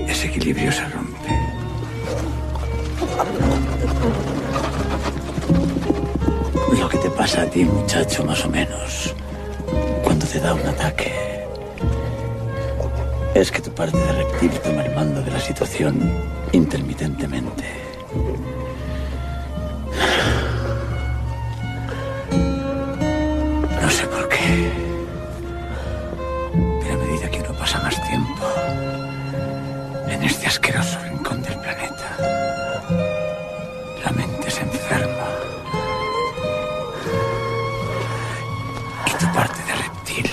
ese equilibrio se rompe. Lo que te pasa a ti, muchacho, más o menos, cuando te da un ataque, es que tu parte de reptil toma el mando de la situación intermitentemente. No sé por qué, pero a medida que uno pasa más tiempo en este asqueroso rincón del planeta, la mente se enferma. Y tu parte de reptil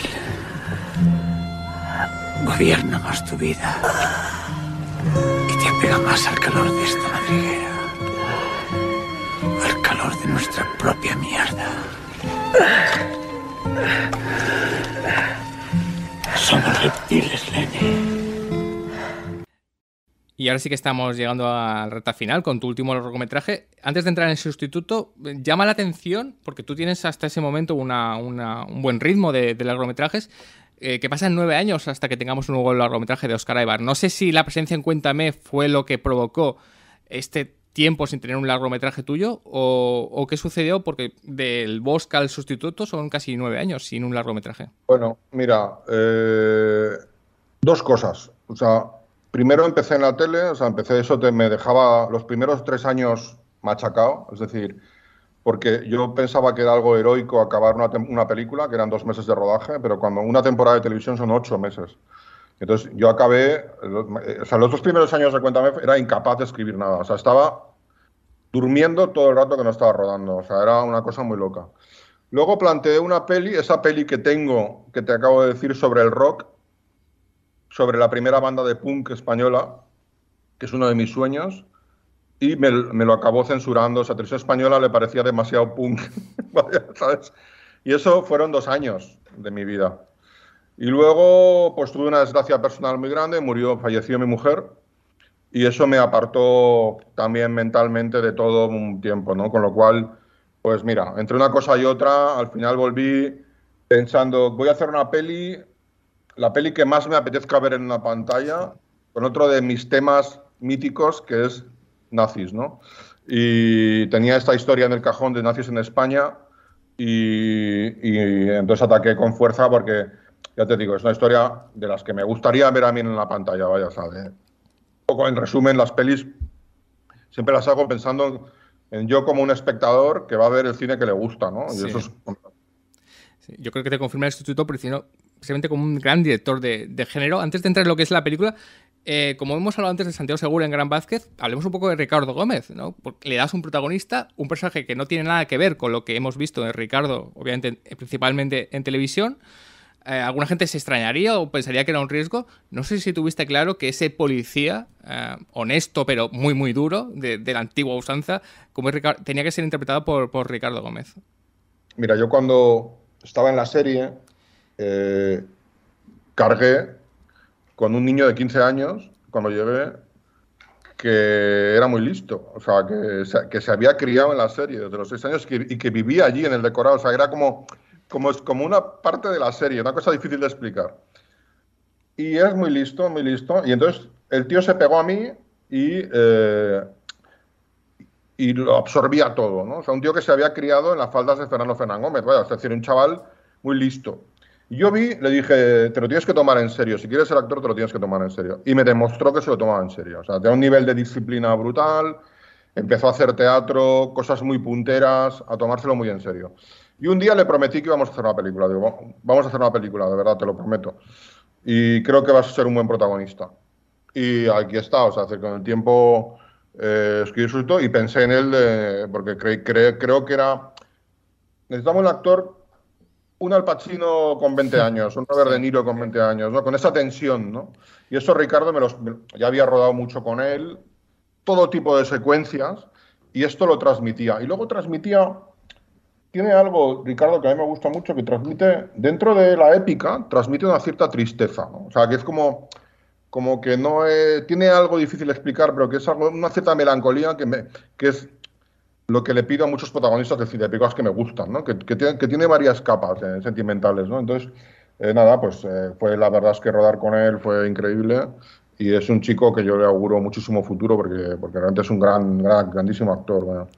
gobierna más tu vida y te apega más al calor de esta madriguera, al calor de nuestra propia mierda. Somos reptiles, Lenny. Y ahora sí que estamos llegando a la recta final con tu último largometraje. Antes de entrar en el sustituto, llama la atención, porque tú tienes hasta ese momento un buen ritmo de largometrajes, que pasan 9 años hasta que tengamos un nuevo largometraje de Óscar Aybar. No sé si la presencia en Cuéntame fue lo que provocó este tiempo sin tener un largometraje tuyo, o qué sucedió, porque del Bosque al sustituto son casi 9 años sin un largometraje. Bueno, mira, dos cosas. O sea, primero empecé en la tele, o sea, me dejaba los primeros 3 años machacado, es decir, porque yo pensaba que era algo heroico acabar una película, que eran 2 meses de rodaje, pero cuando una temporada de televisión son 8 meses. Entonces yo acabé, o sea, los 2 primeros años de Cuéntame era incapaz de escribir nada, o sea, estaba durmiendo todo el rato que no estaba rodando, o sea, era una cosa muy loca. Luego planteé una peli, esa peli que tengo, que te acabo de decir, sobre el rock, sobre la primera banda de punk española, que es uno de mis sueños, y me lo acabó censurando. O sea, Televisión Española le parecía demasiado punk, ¿sabes? Y eso fueron 2 años de mi vida. Y luego, pues tuve una desgracia personal muy grande, falleció mi mujer, y eso me apartó también mentalmente de todo un tiempo, ¿no? Con lo cual, pues mira, entre una cosa y otra, al final volví pensando, voy a hacer una peli, la peli que más me apetezca ver en una pantalla, con otro de mis temas míticos, que es nazis, ¿no? Y tenía esta historia en el cajón de nazis en España, y entonces ataqué con fuerza porque, ya te digo, es una historia de las que me gustaría ver a mí en la pantalla, vaya, ¿sabes? Un poco en resumen, las pelis siempre las hago pensando en yo como un espectador que va a ver el cine que le gusta, ¿no? Sí. Y eso es... Sí, yo creo que te confirma el sustituto, precisamente como un gran director de género. Antes de entrar en lo que es la película, como hemos hablado antes de Santiago Segura en Gran Vázquez, hablemos un poco de Ricardo Gómez, ¿no? Porque le das un protagonista, un personaje que no tiene nada que ver con lo que hemos visto de Ricardo, obviamente, principalmente en televisión. Alguna gente se extrañaría o pensaría que era un riesgo. No sé si tuviste claro que ese policía, honesto pero muy muy duro, de la antigua usanza, como es Ricardo, tenía que ser interpretado por Ricardo Gómez. Mira, yo cuando estaba en la serie, cargué con un niño de 15 años, cuando llegué, que era muy listo, o sea, que se había criado en la serie desde los 6 años y que vivía allí en el decorado, o sea, era como una parte de la serie, una cosa difícil de explicar. Y es muy listo, y entonces el tío se pegó a mí y lo absorbía todo, ¿no? O sea, un tío que se había criado en las faldas de Fernando Fernán Gómez, vaya, es decir, un chaval muy listo. Y yo le dije, te lo tienes que tomar en serio, si quieres ser actor te lo tienes que tomar en serio. Y me demostró que se lo tomaba en serio, o sea, tenía un nivel de disciplina brutal, empezó a hacer teatro, cosas muy punteras, a tomárselo muy en serio. Y un día le prometí que íbamos a hacer una película. Digo, vamos a hacer una película, de verdad, te lo prometo. Y creo que vas a ser un buen protagonista. Y aquí está, o sea, con el tiempo escribí su y pensé en él porque creo que era... Necesitamos un actor, un Al Pacino con 20 años, un Robert De Sí. Niro con 20 años, ¿no? Con esa tensión, ¿no? Y eso Ricardo ya había rodado mucho con él, todo tipo de secuencias, y esto lo transmitía. Y luego transmitía, tiene algo, Ricardo, que a mí me gusta mucho, que transmite, dentro de la épica, transmite una cierta tristeza, ¿no? O sea, que es como que no es, tiene algo difícil de explicar, pero que es algo, una cierta melancolía que es lo que le pido a muchos protagonistas de cine, películas que me gustan, ¿no? Que tiene varias capas sentimentales, ¿no? Entonces, nada, pues la verdad es que rodar con él fue increíble y es un chico que yo le auguro muchísimo futuro porque realmente es un grandísimo actor, bueno.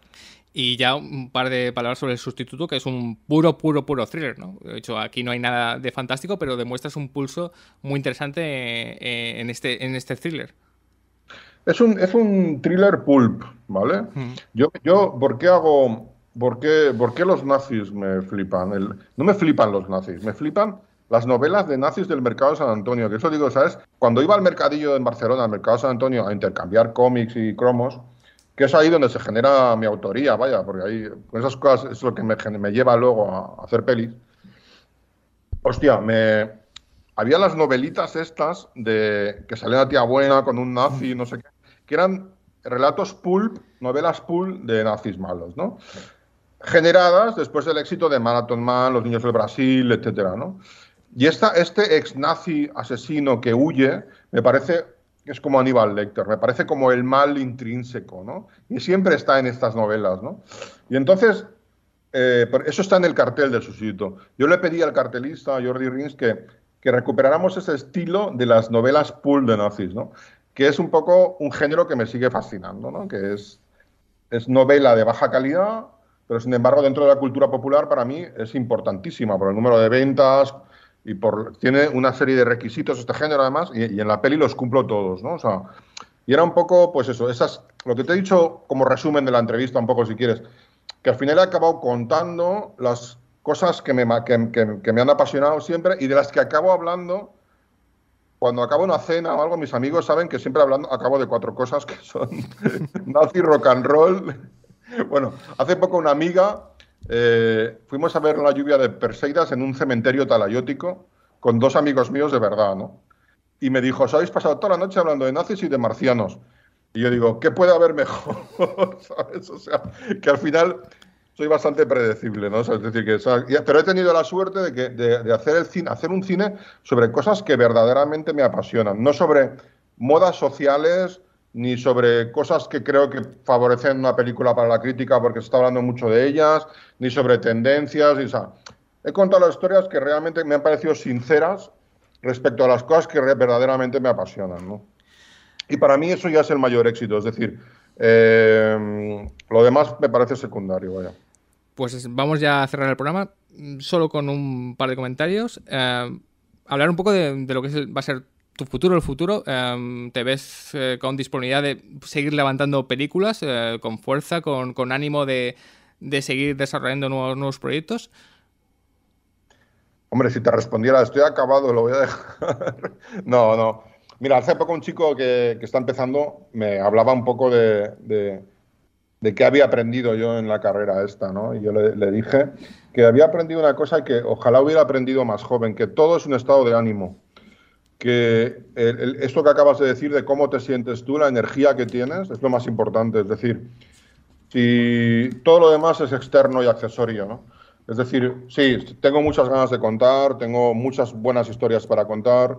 Y ya un par de palabras sobre el sustituto, que es un puro thriller, ¿no? De hecho, aquí no hay nada de fantástico, pero demuestras un pulso muy interesante en este thriller. Es un thriller pulp, ¿vale? Mm. ¿Por qué los nazis me flipan? No me flipan los nazis, me flipan las novelas de nazis del Mercado de San Antonio. Que eso digo, ¿sabes? Cuando iba al mercadillo en Barcelona, al Mercado de San Antonio, a intercambiar cómics y cromos, que es ahí donde se genera mi autoría, vaya, porque ahí, con esas cosas es lo que me lleva luego a hacer pelis. Hostia, había las novelitas estas de que salía una tía buena con un nazi, no sé qué, que eran relatos pulp, novelas pulp de nazis malos, ¿no? Generadas después del éxito de Marathon Man, Los niños del Brasil, etcétera, ¿no? Y este ex nazi asesino que huye, me parece que es como Aníbal Lecter, me parece como el mal intrínseco, ¿no? Y siempre está en estas novelas, ¿no? Y entonces, eso está en el cartel del sustituto. Yo le pedí al cartelista, a Jordi Rins, que recuperáramos ese estilo de las novelas pulp de nazis, ¿no? Que es un poco un género que me sigue fascinando, ¿no? Que es novela de baja calidad, pero sin embargo dentro de la cultura popular para mí es importantísima por el número de ventas y tiene una serie de requisitos este género además y en la peli los cumplo todos, ¿no? O sea, y era un poco, pues eso, lo que te he dicho como resumen de la entrevista un poco si quieres, que al final he acabado contando las cosas que me han apasionado siempre y de las que acabo hablando cuando acabo una cena o algo. Mis amigos saben que siempre acabo de 4 cosas que son nazi, rock and roll. Bueno, hace poco una amiga, fuimos a ver la lluvia de Perseidas en un cementerio talayótico con 2 amigos míos de verdad, ¿no? Y me dijo, os habéis pasado toda la noche hablando de nazis y de marcianos. Y yo digo, ¿qué puede haber mejor? ¿Sabes? O sea, que al final soy bastante predecible, ¿no? O sea, es decir, pero he tenido la suerte de hacer un cine sobre cosas que verdaderamente me apasionan, no sobre modas sociales ni sobre cosas que creo que favorecen una película para la crítica porque se está hablando mucho de ellas, ni sobre tendencias. O sea, he contado las historias que realmente me han parecido sinceras respecto a las cosas que verdaderamente me apasionan, ¿no? Y para mí eso ya es el mayor éxito, es decir, lo demás me parece secundario, vaya. Pues vamos ya a cerrar el programa, solo con un par de comentarios. Hablar un poco de lo que va a ser tu futuro, el futuro. ¿Te ves con disponibilidad de seguir levantando películas, con fuerza, con ánimo de seguir desarrollando nuevos proyectos? Hombre, si te respondiera, estoy acabado, lo voy a dejar. No. Mira, hace poco un chico que está empezando me hablaba un poco de qué había aprendido yo en la carrera esta, ¿no? Y yo le dije que había aprendido una cosa y que ojalá hubiera aprendido más joven, que todo es un estado de ánimo. Que esto que acabas de decir de cómo te sientes tú, la energía que tienes, es lo más importante. Es decir, si todo lo demás es externo y accesorio, ¿no? Es decir, sí, tengo muchas ganas de contar, tengo muchas buenas historias para contar.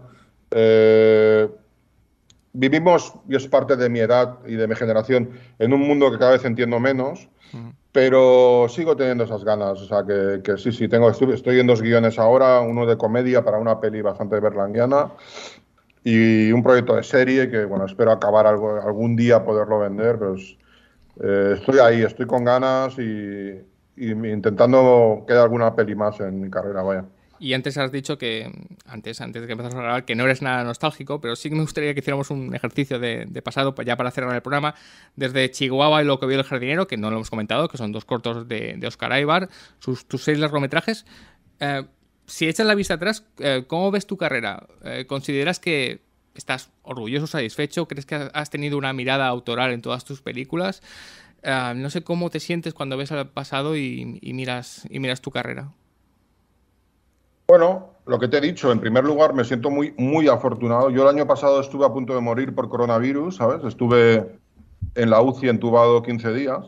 Vivimos, y es parte de mi edad y de mi generación, en un mundo que cada vez entiendo menos, pero sigo teniendo esas ganas. O sea, que sí, estoy en 2 guiones ahora, uno de comedia para una peli bastante berlanguiana y un proyecto de serie que, bueno, espero acabar algún día poderlo vender, pero estoy ahí, estoy con ganas y intentando que haya alguna peli más en mi carrera, vaya. Y antes has dicho que, antes de que empezamos a grabar, que no eres nada nostálgico, pero sí que me gustaría que hiciéramos un ejercicio de pasado, ya para cerrar el programa, desde Chihuahua y Lo que vio el jardinero, que no lo hemos comentado, que son 2 cortos de Óscar Aybar, tus 6 largometrajes. Si echas la vista atrás, ¿cómo ves tu carrera? ¿Consideras que estás orgulloso, satisfecho? ¿Crees que has tenido una mirada autoral en todas tus películas? No sé cómo te sientes cuando ves al pasado y miras tu carrera. Bueno, lo que te he dicho, en primer lugar, me siento muy, muy afortunado. Yo el año pasado estuve a punto de morir por coronavirus, ¿sabes? Estuve en la UCI entubado 15 días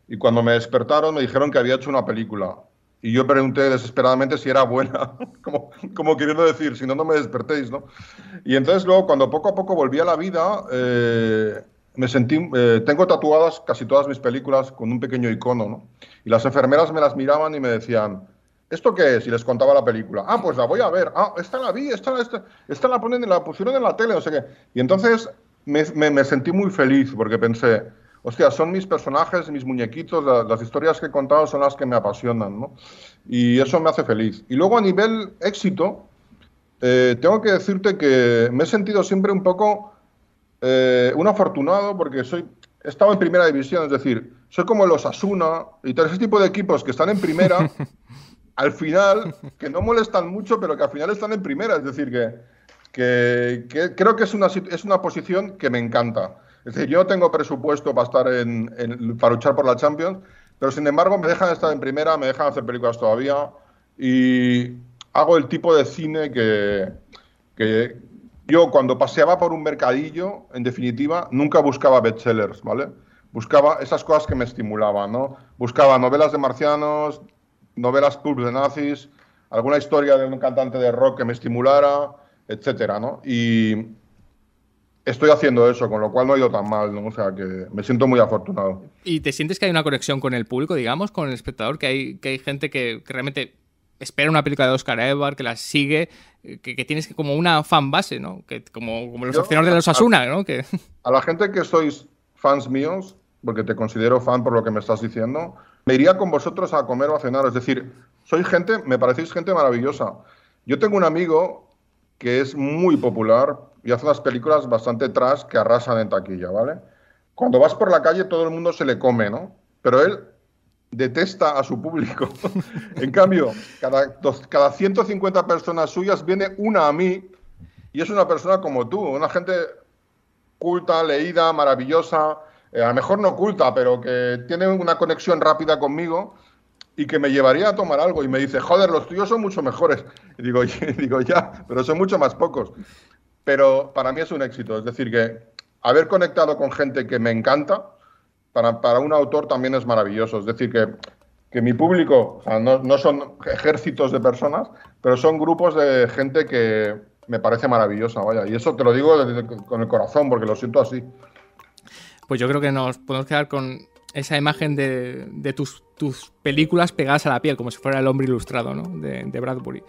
y cuando me despertaron me dijeron que había hecho una película. Y yo pregunté desesperadamente si era buena, como queriendo decir, si no, no me despertéis, ¿no? Y entonces luego, cuando poco a poco volví a la vida, me sentí... tengo tatuadas casi todas mis películas con un pequeño icono, ¿no? Y las enfermeras me las miraban y me decían... ¿Esto qué es? Y les contaba la película. Ah, pues la voy a ver. Ah, esta la vi, esta la pusieron en la tele, no sé qué. Y entonces me sentí muy feliz porque pensé, hostia, son mis personajes, mis muñequitos, las historias que he contado son las que me apasionan, ¿no? Y eso me hace feliz. Y luego a nivel éxito, tengo que decirte que me he sentido siempre un poco un afortunado porque he estado en primera división, es decir, soy como los Osasuna y todo ese tipo de equipos que están en primera... al final, que no molestan mucho, pero que al final están en primera. Es decir, que creo que es una posición que me encanta. Es decir, yo no tengo presupuesto para estar para luchar por la Champions, pero sin embargo me dejan estar en primera, me dejan hacer películas todavía y hago el tipo de cine que yo cuando paseaba por un mercadillo, en definitiva, nunca buscaba bestsellers, ¿vale? Buscaba esas cosas que me estimulaban, ¿no? Buscaba novelas de marcianos, novelas pulp de nazis, alguna historia de un cantante de rock que me estimulara, etcétera, ¿no? Y estoy haciendo eso, con lo cual no ha ido tan mal, ¿no? O sea, que me siento muy afortunado. ¿Y te sientes que hay una conexión con el público, digamos, con el espectador? Que hay gente que realmente espera una película de Óscar Aybar, que la sigue, que tienes como una fan base, ¿no? Que como los aficionados de los Osasuna, ¿no? A la gente que sois fans míos, porque te considero fan por lo que me estás diciendo, me iría con vosotros a comer o a cenar. Es decir, me parecéis gente maravillosa. Yo tengo un amigo que es muy popular y hace unas películas bastante trash que arrasan en taquilla, ¿vale? Cuando vas por la calle todo el mundo se le come, ¿no? Pero él detesta a su público. En cambio, cada 150 personas suyas viene una a mí y es una persona como tú, una gente culta, leída, maravillosa... a lo mejor no culta, pero que tiene una conexión rápida conmigo y que me llevaría a tomar algo. Y me dice, joder, los tuyos son mucho mejores. Y digo, ya, pero son mucho más pocos. Pero para mí es un éxito. Es decir, que haber conectado con gente que me encanta, para un autor también es maravilloso. Es decir, que mi público, o sea, no son ejércitos de personas, pero son grupos de gente que me parece maravillosa, vaya. Y eso te lo digo con el corazón, porque lo siento así. Pues yo creo que nos podemos quedar con esa imagen de tus películas pegadas a la piel, como si fuera El hombre ilustrado, ¿no? de Bradbury.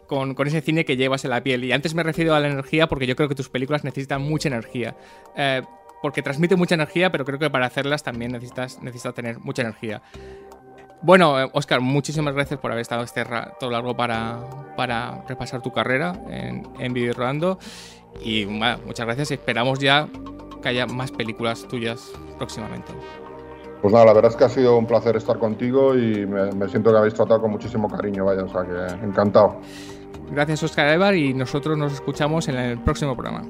Con ese cine que llevas en la piel. Y antes me refiero a la energía porque yo creo que tus películas necesitan mucha energía. Porque transmiten mucha energía, pero creo que para hacerlas también necesitas tener mucha energía. Bueno, Óscar, muchísimas gracias por haber estado este rato largo para repasar tu carrera en Vídeo Rodando. Y bueno, muchas gracias. Esperamos ya que haya más películas tuyas próximamente. Pues nada, la verdad es que ha sido un placer estar contigo y me siento que habéis tratado con muchísimo cariño, vaya, o sea que encantado. Gracias, Óscar Aybar, y nosotros nos escuchamos en el próximo programa.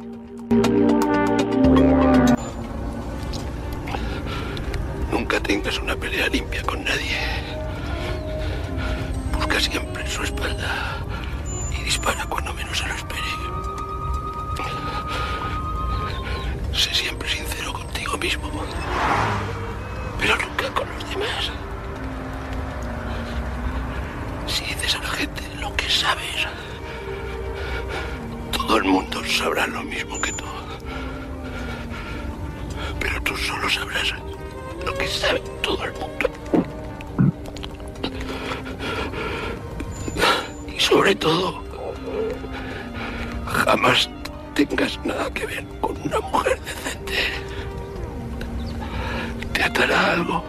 Nunca tengas una pelea limpia con nadie. Busca siempre su espalda y dispara cuando menos se lo espere. Sé siempre sincero contigo mismo, pero nunca con los demás. Si dices a la gente lo que sabes, todo el mundo sabrá lo mismo que tú. Pero tú solo sabrás lo que sabe todo el mundo. Y sobre todo, jamás tengas nada que ver con una mujer decente. Te atará algo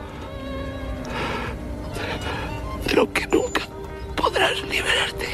de lo que nunca podrás liberarte.